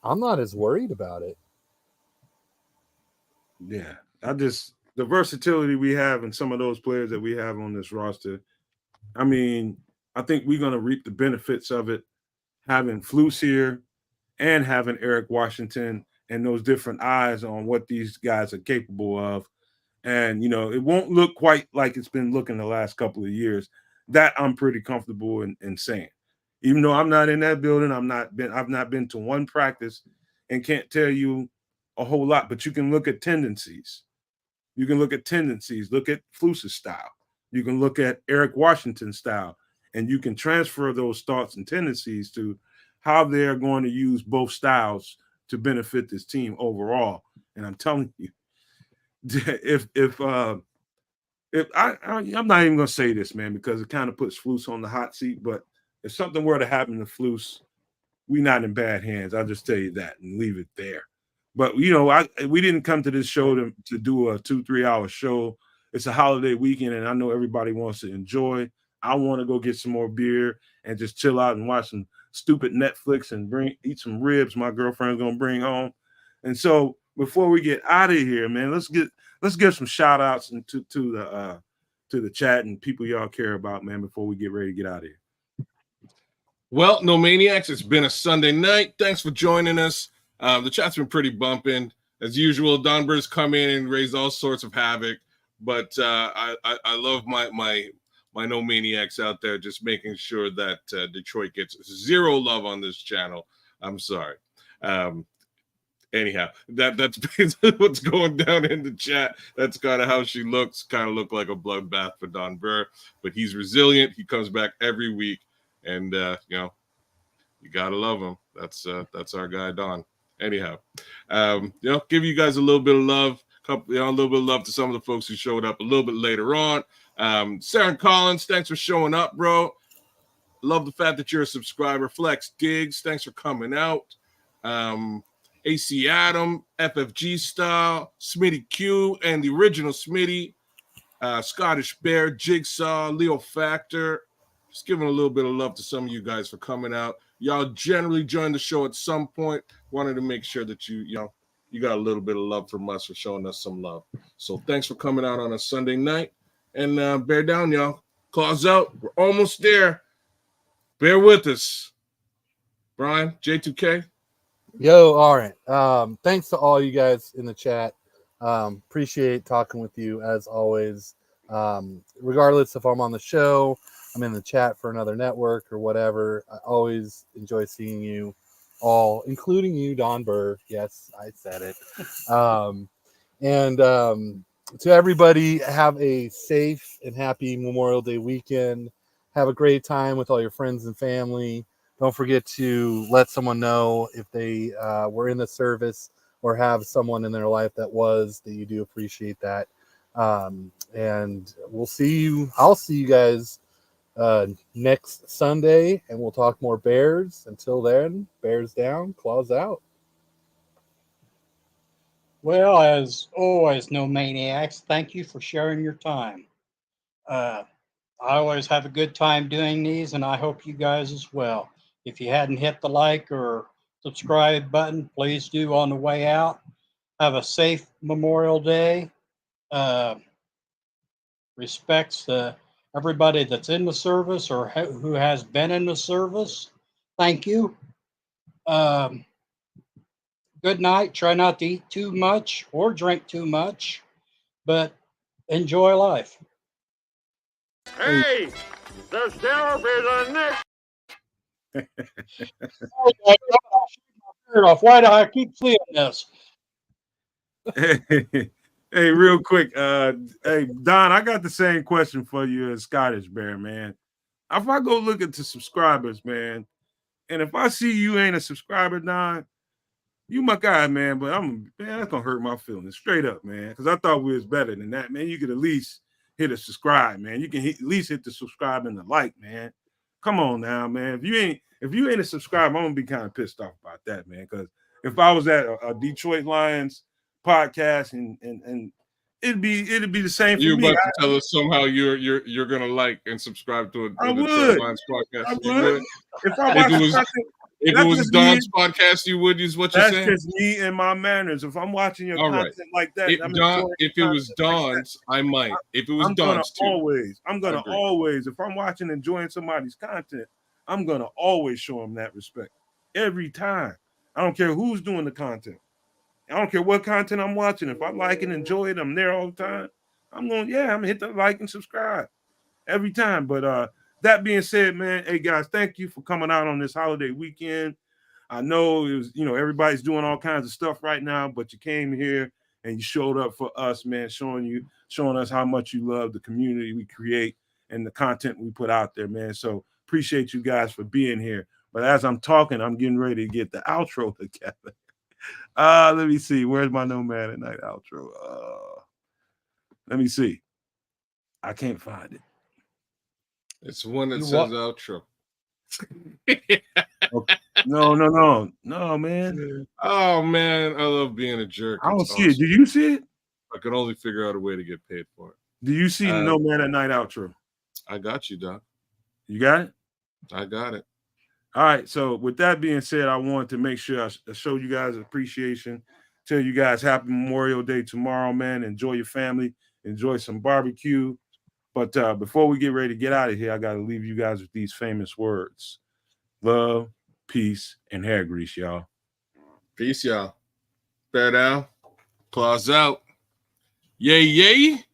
I'm not as worried about it. Yeah, the versatility we have in some of those players that we have on this roster, I mean, I think we're going to reap the benefits of it, having Flus here and having Eric Washington and those different eyes on what these guys are capable of. And, it won't look quite like it's been looking the last couple of years. That I'm pretty comfortable in saying. Even though I'm not in that building, I've not been to one practice and can't tell you a whole lot, but you can look at tendencies. Look at Flus's style. You can look at Eric Washington's style, and you can transfer those thoughts and tendencies to how they're going to use both styles to benefit this team overall. And I'm telling you, I'm not even going to say this, man, because it kind of puts Flus on the hot seat, but if something were to happen to Flus, we're not in bad hands. I'll just tell you that and leave it there. But, we didn't come to this show to do a 2-3 hour show. It's a holiday weekend, and I know everybody wants to enjoy. I want to go get some more beer and just chill out and watch some stupid Netflix and eat some ribs my girlfriend's going to bring home. And so before we get out of here, man, let's give some shout outs to the chat and people y'all care about, man, before we get ready to get out of here. Well, No Maniacs, it's been a Sunday night. Thanks for joining us. The chat's been pretty bumping. As usual, Don Burr's come in and raise all sorts of havoc. But I love my my No Maniacs out there, just making sure that Detroit gets zero love on this channel. I'm sorry. Anyhow, that's basically what's going down in the chat. That's kind of how she looks. Kind of look like a bloodbath for Don Burr, but he's resilient. He comes back every week, and you gotta love him. That's our guy Don. Anyhow, give you guys a little bit of love. A little bit of love to some of the folks who showed up a little bit later on. Sarah Collins, thanks for showing up, bro. Love the fact that you're a subscriber. Flex Diggs, thanks for coming out. AC Adam, FFG Style, Smitty Q, and the original Smitty, Scottish Bear, Jigsaw, Leo Factor. Just giving a little bit of love to some of you guys for coming out. Y'all generally join the show at some point. Wanted to make sure that you got a little bit of love from us for showing us some love. So thanks for coming out on a Sunday night. And bear down, y'all. Claws out. We're almost there. Bear with us. Brian, J2K. Yo, all right. Thanks to all you guys in the chat. Appreciate talking with you as always. Regardless if I'm on the show, I'm in the chat for another network or whatever. I always enjoy seeing you all, including you, Don Burr. Yes, I said it. To everybody, have a safe and happy Memorial Day weekend. Have a great time with all your friends and family. Don't forget to let someone know if they were in the service or have someone in their life that you do appreciate that. And we'll see you. I'll see you guys next Sunday, and we'll talk more Bears. Until then, Bears down, claws out. Well, as always, No Maniacs, thank you for sharing your time. I always have a good time doing these, and I hope you guys as well. If you hadn't hit the like or subscribe button, please do on the way out. Have a safe Memorial Day. Respects to everybody that's in the service or who has been in the service. Thank you. Good night. Try not to eat too much or drink too much, but enjoy life. Hey, there's therapies on this. Why do I keep seeing this? Hey, real quick. Hey, Don, I got the same question for you as Scottish Bear, man. If I go look at the subscribers, man, and if I see you ain't a subscriber, Don, you my guy, man, but that's gonna hurt my feelings straight up, man. Because I thought we was better than that, man. You could at least hit a subscribe, man. You can at least hit the subscribe and the like, man. Come on now, man. If you ain't a subscriber, I'm gonna be kind of pissed off about that, man. Because if I was at a Detroit Lions podcast and it'd be the same for You're me. about to tell us somehow you're gonna like and subscribe to I the would. Detroit Lions podcast. I You would. would? If I watch If it was Don's podcast, you would use what you're that's saying? just me and my manners. If I'm watching your content like that, If it was Don's, I might. If it was Don's too. I'm gonna always, if I'm watching enjoying somebody's content, I'm gonna always show them that respect. Every time. I don't care who's doing the content. I don't care what content I'm watching. If I like and enjoy it, I'm there all the time. I'm gonna hit the like and subscribe every time. But that being said, man, hey guys, thank you for coming out on this holiday weekend. I know it was, everybody's doing all kinds of stuff right now, but you came here and you showed up for us, man, showing us how much you love the community we create and the content we put out there, man. So appreciate you guys for being here. But as I'm talking, I'm getting ready to get the outro together. Let me see. Where's my Nomad at Night outro? Let me see. I can't find it. It's one that says outro. No, man. Oh man, I love being a jerk. I don't see it. Did you see it? I can only figure out a way to get paid for it. Do you see the Nomad at Night outro? I got you, Doc. You got it? I got it. All right. So with that being said, I wanted to make sure I show you guys appreciation. Tell you guys happy Memorial Day tomorrow, man. Enjoy your family. Enjoy some barbecue. But before we get ready to get out of here, I got to leave you guys with these famous words. Love, peace, and hair grease, y'all. Peace, y'all. Bear down. Claws out. Yay, yay.